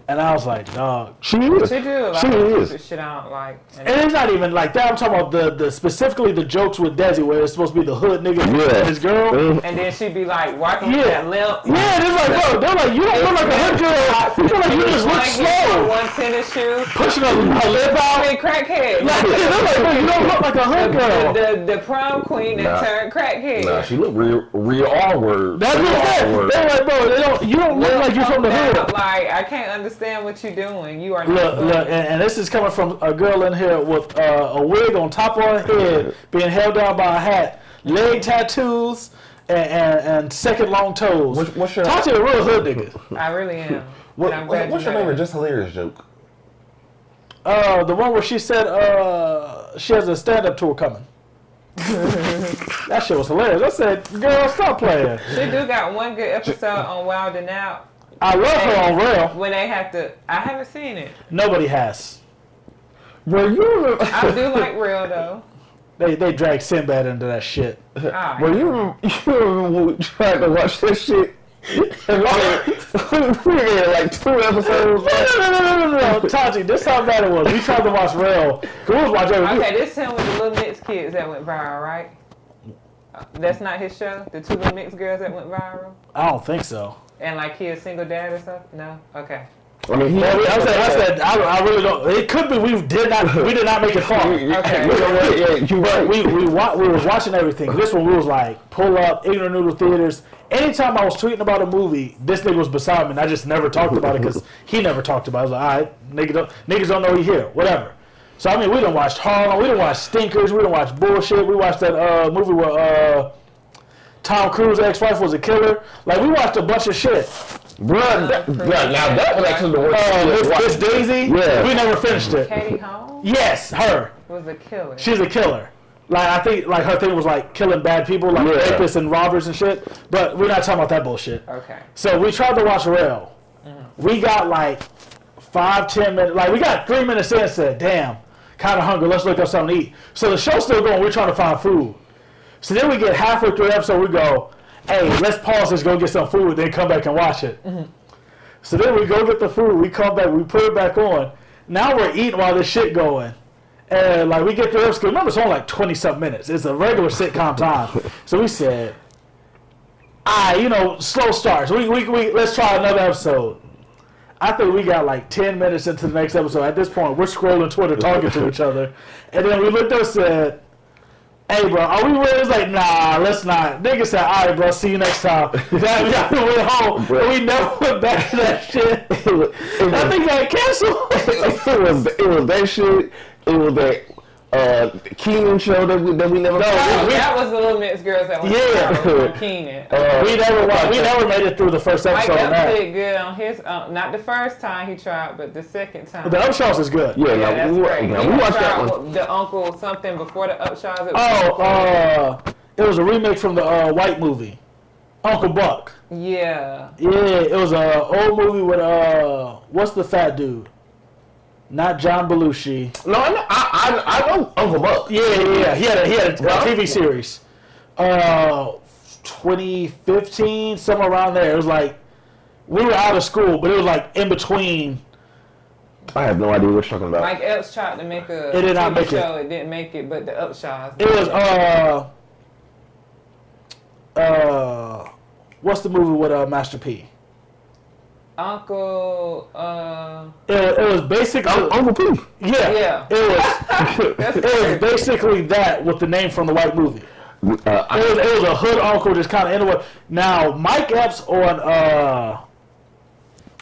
and I was like, dog. She is. She do. She is. Shit I don't like. And it's not even like that. I'm talking about the specifically the jokes with Desi, where it's supposed to be the hood nigga and his girl. And then she be like wiping that lip. Yeah, it's like, bro, they're like, you don't look like a hood girl. You feel like you just look slow. One tennis shoe. Pushing her lip out. And crackhead. Like, they're like, bro, you don't look like a hood girl. The prom queen that turned crackhead. Nah, she look real R-word. That's what I'm saying. They're like, bro, you don't look like you're from the hood. Like, I can't understand what you're doing. You are not look, and this is coming from a girl in here with a wig on top of her head, being held down by a hat, leg tattoos, and second long toes. What's your Tati a real hood nigga. I really am. What's your favorite Just Hilarious joke? The one where she said she has a stand-up tour coming. That shit was hilarious. I said, girl, stop playing. She do got one good episode on Wild 'N Out. I love her on Real. When they have to, I haven't seen it. Nobody has. Were you? I do like Real though. They dragged Sinbad into that shit. Were you remember trying to watch that shit? We had like 2 episodes. No. Tati, this is how bad it was. We tried to watch Real. We was watching everything. Okay, this is him with the Little Mix kids that went viral, right? That's not his show? The 2 Little Mix girls that went viral? I don't think so. And like he a single dad or something? No? Okay. I mean, I really don't. It could be we did not make it far. Okay. You're right. We was watching everything. This one we was like pull up Ignorant Noodle theaters. Anytime I was tweeting about a movie, this nigga was beside me, and I just never talked about it because he never talked about it. I was like, all right, niggas don't know he here, whatever. So I mean, we done watched Harlem, we done watched Stinkers, we done watched bullshit. We watched that movie where Tom Cruise's ex-wife was a killer. Like we watched a bunch of shit. Bruh, now that was actually the worst. Miss Daisy? Yeah. We never finished it. Katie Holmes? Yes, her. Was a killer. She's a killer. Like I think like her thing was like killing bad people, like rapists and robbers and shit. But we're not talking about that bullshit. Okay. So we tried to watch Rail. We got like 5-10 minutes. Like we got 3 minutes in and said, damn, kind of hungry. Let's look up something to eat. So the show's still going. We're trying to find food. So then we get halfway through the episode. We go, hey, let's pause this, go get some food, then come back and watch it. So then we go get the food. We come back. We put it back on. Now we're eating while this shit going. And like we get through the episode. Remember, it's only like 20-something minutes. It's a regular sitcom time. So we said, slow starts. We let's try another episode. I think we got like 10 minutes into the next episode. At this point, we're scrolling Twitter, talking to each other. And then we looked up and said, hey, bro, are we ready? It's like, nah, let's not. Nigga said, all right, bro, see you next time. We went home, and we never went back to that shit. That thing got canceled. It was that shit. It was that Keenan show that we never. That was the Little Mix girls that went Keenan. We never made it through the first episode. Mike Epps did good on his. Not the first time he tried, but the second time. But the Upshaws is good. Yeah, that's great. We watched that one. The Uncle something before the Upshaws. It was a remake from the white movie, Uncle Buck. Yeah. Yeah, it was a old movie with what's the fat dude? Not John Belushi. No, I I know Uncle Buck. Yeah. He had a TV series. 2015, somewhere around there. It was like we were out of school, but it was like in between. I have no idea what you're talking about. Mike Epps tried to make a It did not TV make show. It didn't make it, but the Upshaws. It was what's the movie with Master P? Uncle. It was basically Uncle P. Yeah. It was basically that with the name from the white movie. It was a hood uncle just kind of in the way. Now Mike Epps on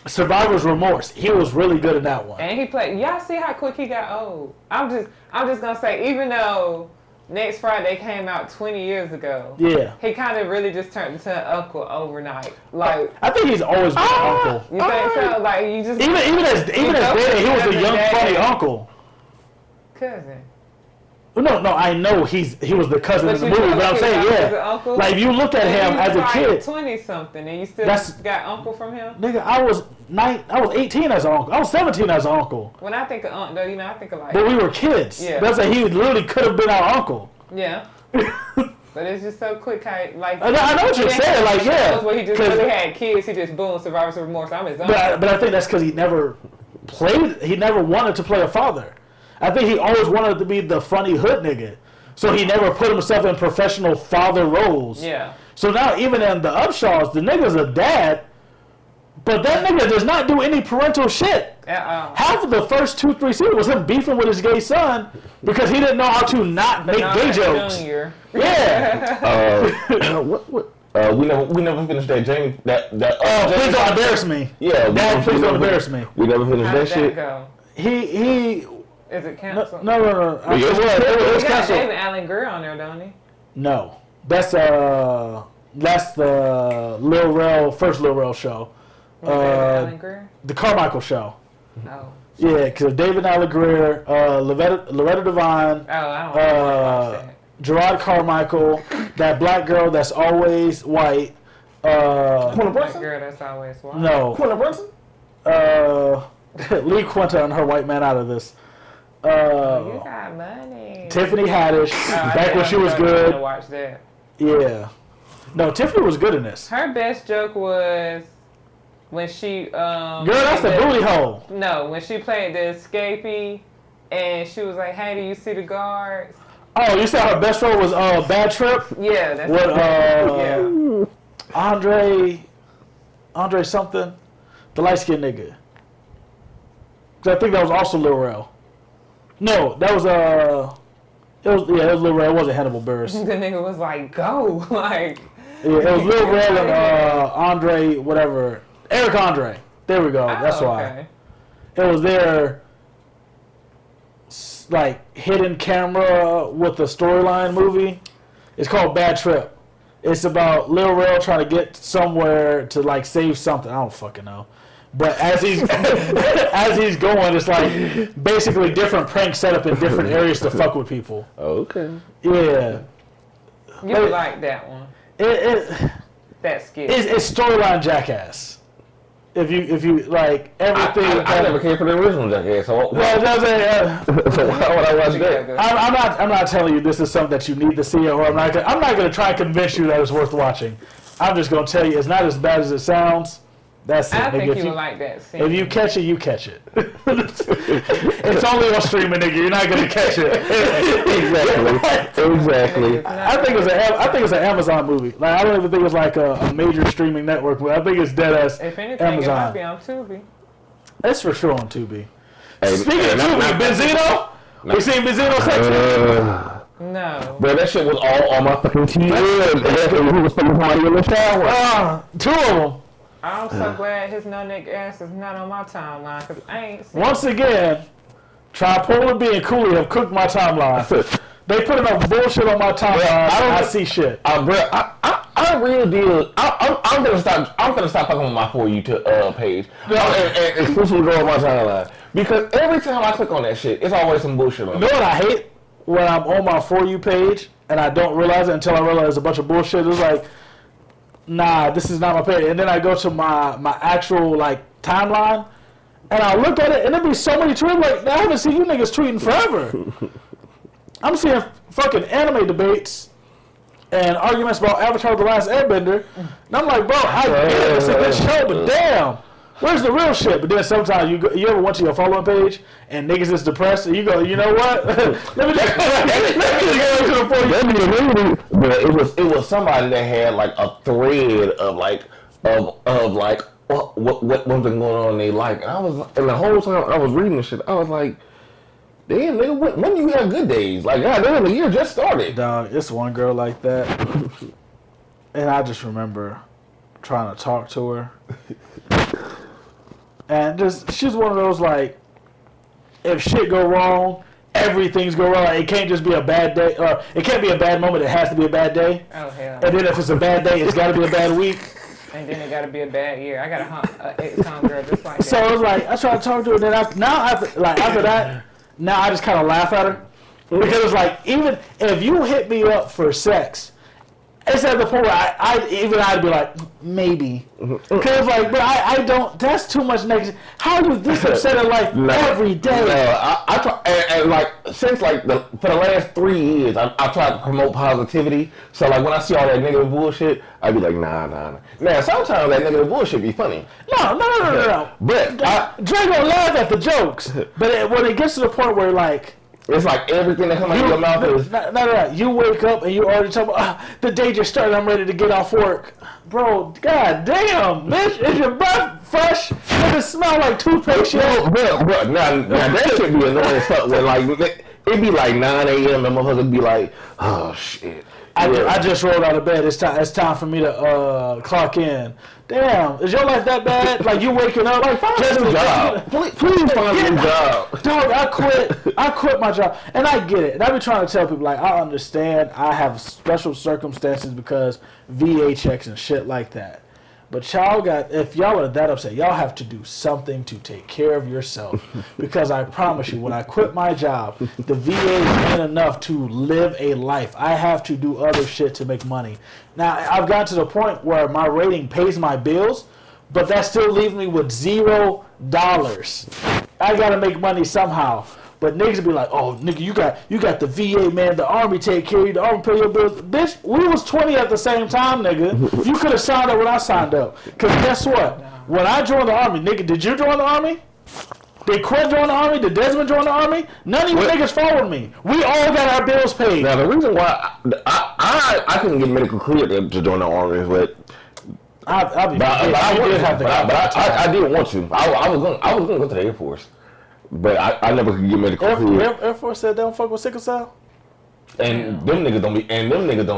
Survivor's Remorse, he was really good in that one. And he played. Y'all see how quick he got old. I'm just gonna say, even though Next Friday came out 20 years ago, yeah, he kind of really just turned into an uncle overnight. Like, I think he's always been an uncle. You think so? Like, you just even as daddy, he was a young funny uncle. Cousin. No, I know he was the cousin in the movie, but I'm saying, yeah. Like, if you look at him as a kid. 20-something, and you still got uncle from him? Nigga, I was 18 as an uncle. I was 17 as an uncle. When I think of uncle, though, I think of like... But we were kids. Yeah. That's like he literally could have been our uncle. Yeah. But it's just so quick how, like... I know what you're saying, like, yeah. Where he just really had kids, he just, boom, Survivor's Remorse, I'm his uncle. But I think that's because he never wanted to play a father. I think he always wanted to be the funny hood nigga. So he never put himself in professional father roles. Yeah. So now even in the Upshaws, the nigga's a dad, but that nigga does not do any parental shit. Half of the first 2-3 seasons was him beefing with his gay son because he didn't know how to not make gay jokes. Junior. Yeah. We never finished that Jamie please don't embarrass me. Yeah. Dad, please don't embarrass me. We never finished How that did shit. Go? Is it canceled? No. It was He got canceled. David Allen Greer on there, don't he? No. That's the Lil Rel show. David Allen Greer? The Carmichael show. Oh. Yeah, because David Allen Greer, Loretta Devine, I don't watch that. Gerard Carmichael, that black girl that's always white. Black girl that's always white. No. Quinta Brunson? Leave Quinta and her white man out of this. You got money. Tiffany Haddish, back when she was good. Watch that. Yeah. No, Tiffany was good in this. Her best joke was when she girl, that's the booty hole. No, when she played the escapee and she was like, "Hey, do you see the guards?" Oh, you said her best role was Bad Trip? Yeah, that's what. Yeah. Andre something, the light skinned nigga. I think that was also Lil Rel. No, that was it was Lil Rel. It wasn't Hannibal Buress. The nigga was like, "Go!" Like. Yeah, it was Lil Rel and Andre, whatever. Eric Andre. There we go. That's why. It was their like hidden camera with a storyline movie. It's called Bad Trip. It's about Lil Rel trying to get somewhere to like save something. I don't fucking know. But as he's going, it's like basically different pranks set up in different areas to fuck with people. Okay. Yeah. You like that one? That skit. It's storyline Jackass. If you like everything. I never cared for the original Jackass. So why would I watch that? I'm not telling you this is something that you need to see, or I'm not going to try and convince you that it's worth watching. I'm just going to tell you it's not as bad as it sounds. That's it. I think you would like that scene. If you catch it, you catch it. It's only on streaming, nigga. You're not gonna catch it. Exactly. I think it's an Amazon movie. Like I don't even think it's like a major streaming network movie. I think it's dead ass If anything, Amazon. it might be on Tubi. That's for sure on Tubi. Hey, Speaking of Tubi, Benzino. We seen Benzino section. No. Bro, that shit was all on my fucking TV. Who was fucking party in the shower? Two of them. I'm so glad his no-neck ass is not on my timeline because I ain't seen Once again, Tripolar B and Cooley have cooked my timeline. They put enough bullshit on my timeline. I see shit. Bro, I really did. I'm gonna stop fucking with my For You page and exclusively go on my timeline because every time I click on that shit, it's always some bullshit on it. You know what I hate? When I'm on my For You page and I don't realize it until I realize it's a bunch of bullshit. It's like, nah, this is not my page. And then I go to my actual like timeline, And I look at it, and there be so many tweets. Like, I haven't seen you niggas tweeting forever. I'm seeing fucking anime debates and arguments about Avatar: The Last Airbender. And I'm like, bro, I get it. It's a good show, but damn. Where's the real shit? But then sometimes you ever went to your following page and niggas is depressed and you go, you know what? let me just go to the point. But it was somebody that had like a thread of what's been going on in their life, and the whole time I was reading this shit, I was like, damn, nigga, when do you have good days? Like, goddamn, the year just started. Dog, it's one girl like that, and I just remember trying to talk to her. And she's one of those, like, if shit go wrong, everything's go wrong. Like, it can't just be a bad day, or it can't be a bad moment. It has to be a bad day. Oh hell. And then if it's a bad day, it's got to be a bad week. And then it got to be a bad year. I got a ex-homegirl just like that. So it was like I tried to talk to her. And then after that, now I just kind of laugh at her because it's like even if you hit me up for sex. It's at the point where I'd be like, maybe. Because, like, but I don't, that's too much negative. How do this upset in life every day? I try, and like, since, like, for the last 3 years, I try to promote positivity. So, like, when I see all that negative bullshit, I be like, nah. Now, sometimes that negative bullshit be funny. No. But Dre gonna laugh at the jokes. But when it gets to the point where, like, it's like everything that comes out of your mouth is... No. You wake up and you already talk about, the day just started, I'm ready to get off work. Bro, god damn, bitch, is your breath fresh? Does it smell like toothpaste yet? Bro, now that should be annoying stuff when, like, it'd be like 9 a.m. and motherfuckers be like, oh, shit. I just rolled out of bed. It's time for me to clock in. Damn, is your life that bad? Like, you waking up? Like, find a job. Please find a job. Dog, I quit my job. And I get it. And I be trying to tell people, like, I understand I have special circumstances because VA checks and shit like that. But if y'all are that upset, y'all have to do something to take care of yourself. Because I promise you, when I quit my job, the VA ain't enough to live a life. I have to do other shit to make money. Now, I've gotten to the point where my rating pays my bills, but that still leaves me with $0. I gotta make money somehow. But niggas be like, oh, nigga, you got the VA, man. The Army take care of you. The Army pay your bills. Bitch, we was 20 at the same time, nigga. You could have signed up when I signed up. Because guess what? When I joined the Army, nigga, did you join the Army? Did Quinn join the Army? Did Desmond join the Army? None of you niggas followed me. We all got our bills paid. Now, the reason why I couldn't get medical clear to join the Army is that I did want to. I was going to go to the Air Force. But I never could get medical clear. Air Force said they don't fuck with sickle cell? And them niggas don't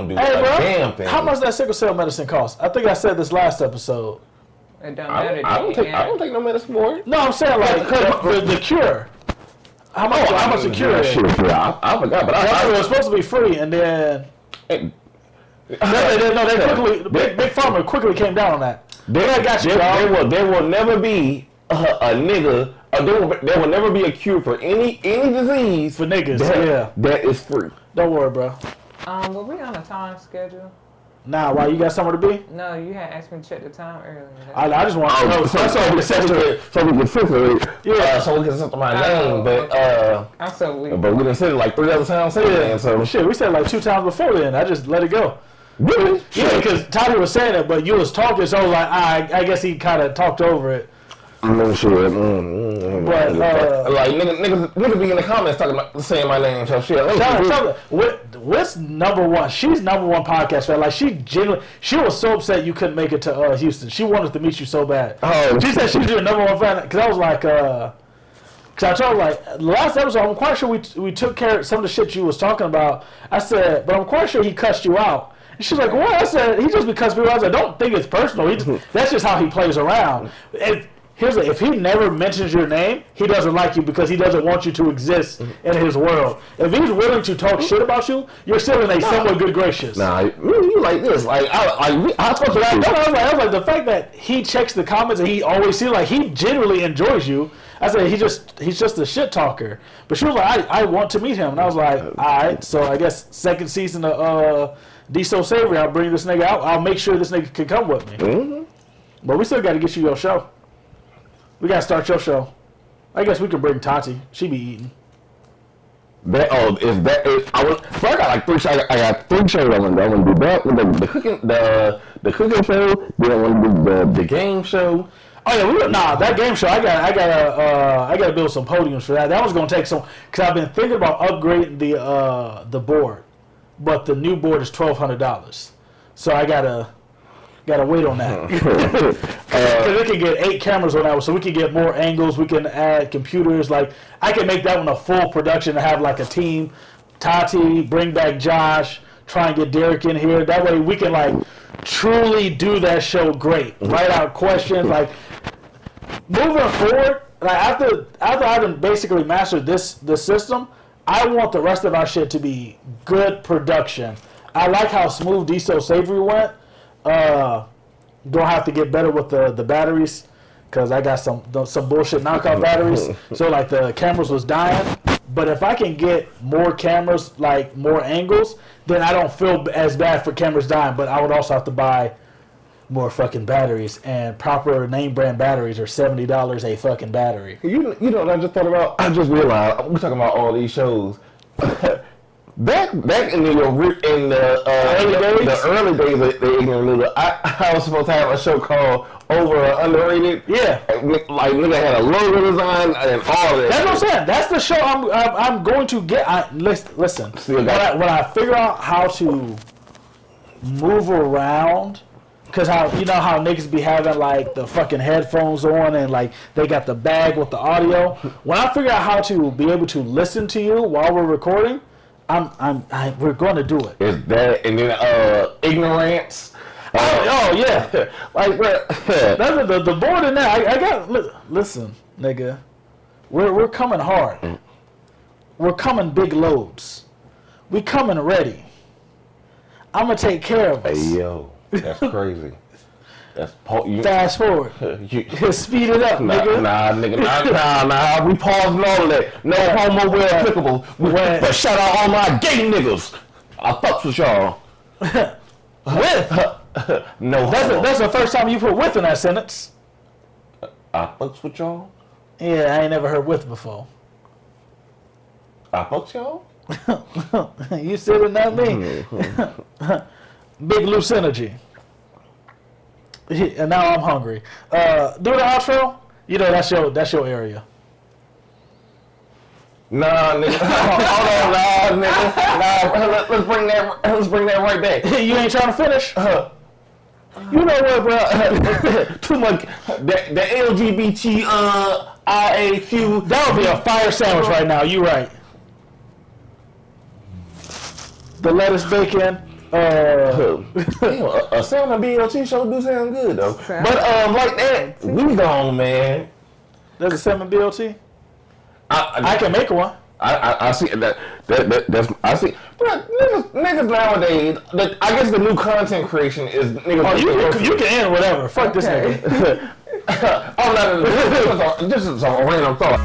do hey, a bro, damn thing. How much that sickle cell medicine cost? I think I said this last episode. It don't matter. I don't take no medicine for it. No, I'm saying like the cure. How much the cure is? I forgot, but it was supposed to be free, and then they quickly Big Pharma quickly came down on that. There will never be a nigga. There will never be a cure for any disease for niggas. That is free. Don't worry, bro. Were we on a time schedule? Nah, why you got somewhere to be? No, you had asked me to check the time earlier. I just want to know. So we can censor it. So we can censor my name, but I'm so weak. But we didn't say it like 3 other times. So shit, we said it like 2 times before then. I just let it go. Really? Yeah, because Toddy was saying it, but you was talking, so I was like, I guess he kind of talked over it. I'm sure. But like niggas be in the comments talking about saying my name. So shit. What's number one? She's number one podcast fan. Like she was so upset you couldn't make it to Houston. She wanted to meet you so bad. Oh. She said she was your number one fan. Because I was like, because I told her like the last episode, I'm quite sure we took care of some of the shit you was talking about. I said, but I'm quite sure he cussed you out. And she's like, what? I said, he just be cussing people out. I said, don't think it's personal. That's just how he plays around. If he never mentions your name, he doesn't like you because he doesn't want you to exist in his world. If he's willing to talk shit about you, you're still in a somewhat good gracious. Nah, you like this. Like I spoke to that. I was like, the fact that he checks the comments and he always seems like he genuinely enjoys you. I said he's just a shit talker. But she was like, I want to meet him, and I was like, all right. So I guess second season of D-So Savory, I'll bring this nigga out. I'll make sure this nigga can come with me. Mm-hmm. But we still got to get you your show. We got to start your show. I guess we could bring Tati. She be eating. I got like 3 shows. I got 3 shows I want to do. I want to do that with the cooking show. Then I want to do the game show. Oh yeah, that game show. I gotta build some podiums for that. That was gonna take some because I've been thinking about upgrading the board, but the new board is $1,200, so I gotta wait on that. Because we can get 8 cameras on that one, so we can get more angles. We can add computers. Like I can make that one a full production and have like a team. Tati, bring back Josh, try and get Derek in here. That way we can like truly do that show great. Write out questions like. Moving forward, like after I've basically mastered the system, I want the rest of our shit to be good production. I like how smooth Diesel Savory went. Gonna have to get better with the batteries because I got some bullshit knockoff batteries. So like the cameras was dying. But if I can get more cameras, like more angles, then I don't feel as bad for cameras dying. But I would also have to buy more fucking batteries, and proper name brand batteries are $70 a fucking battery. You know what I just thought about? I just realized we're talking about all these shows. Back in the early days of the Ignorant Noodle, I was supposed to have a show called Over or Underrated. Yeah, like nigga had a logo design and all that. That's what I'm saying. That's the show I'm going to get. Listen. When I figure out how to move around. Because how niggas be having like the fucking headphones on and like they got the bag with the audio. When I figure out how to be able to listen to you while we're recording, we're going to do it. Is that and then ignorance? Yeah, like that's the board in there. I got listen, nigga. We're coming hard. We're coming big loads. We coming ready. I'm gonna take care of us. Hey yo. That's crazy. Fast forward. Speed it up, nigga. Nah. We pausing all of that. No homo where applicable. But shout out all my gay niggas. I fucks with y'all. With? No. That's the first time you put with in that sentence. I fucks with y'all. Yeah, I ain't never heard with before. I fucks y'all. You said it, not me. Big loose energy. And now I'm hungry. Do the outro. You know that's your area. Nah, nigga. Hold on, nigga. Let's bring that right back. You ain't trying to finish. You know what, bro? Too much. The LGBT IAQ. That would be a fire sandwich right now. You right. The lettuce bacon. A Salmon BLT show do sound good though. But like that, we gone, man. There's a Salmon BLT. I can make one. I see that's I see. But niggas nowadays, I guess the new content creation is niggas. Oh, you can end whatever. Fuck this nigga. Oh no, this is a random thought.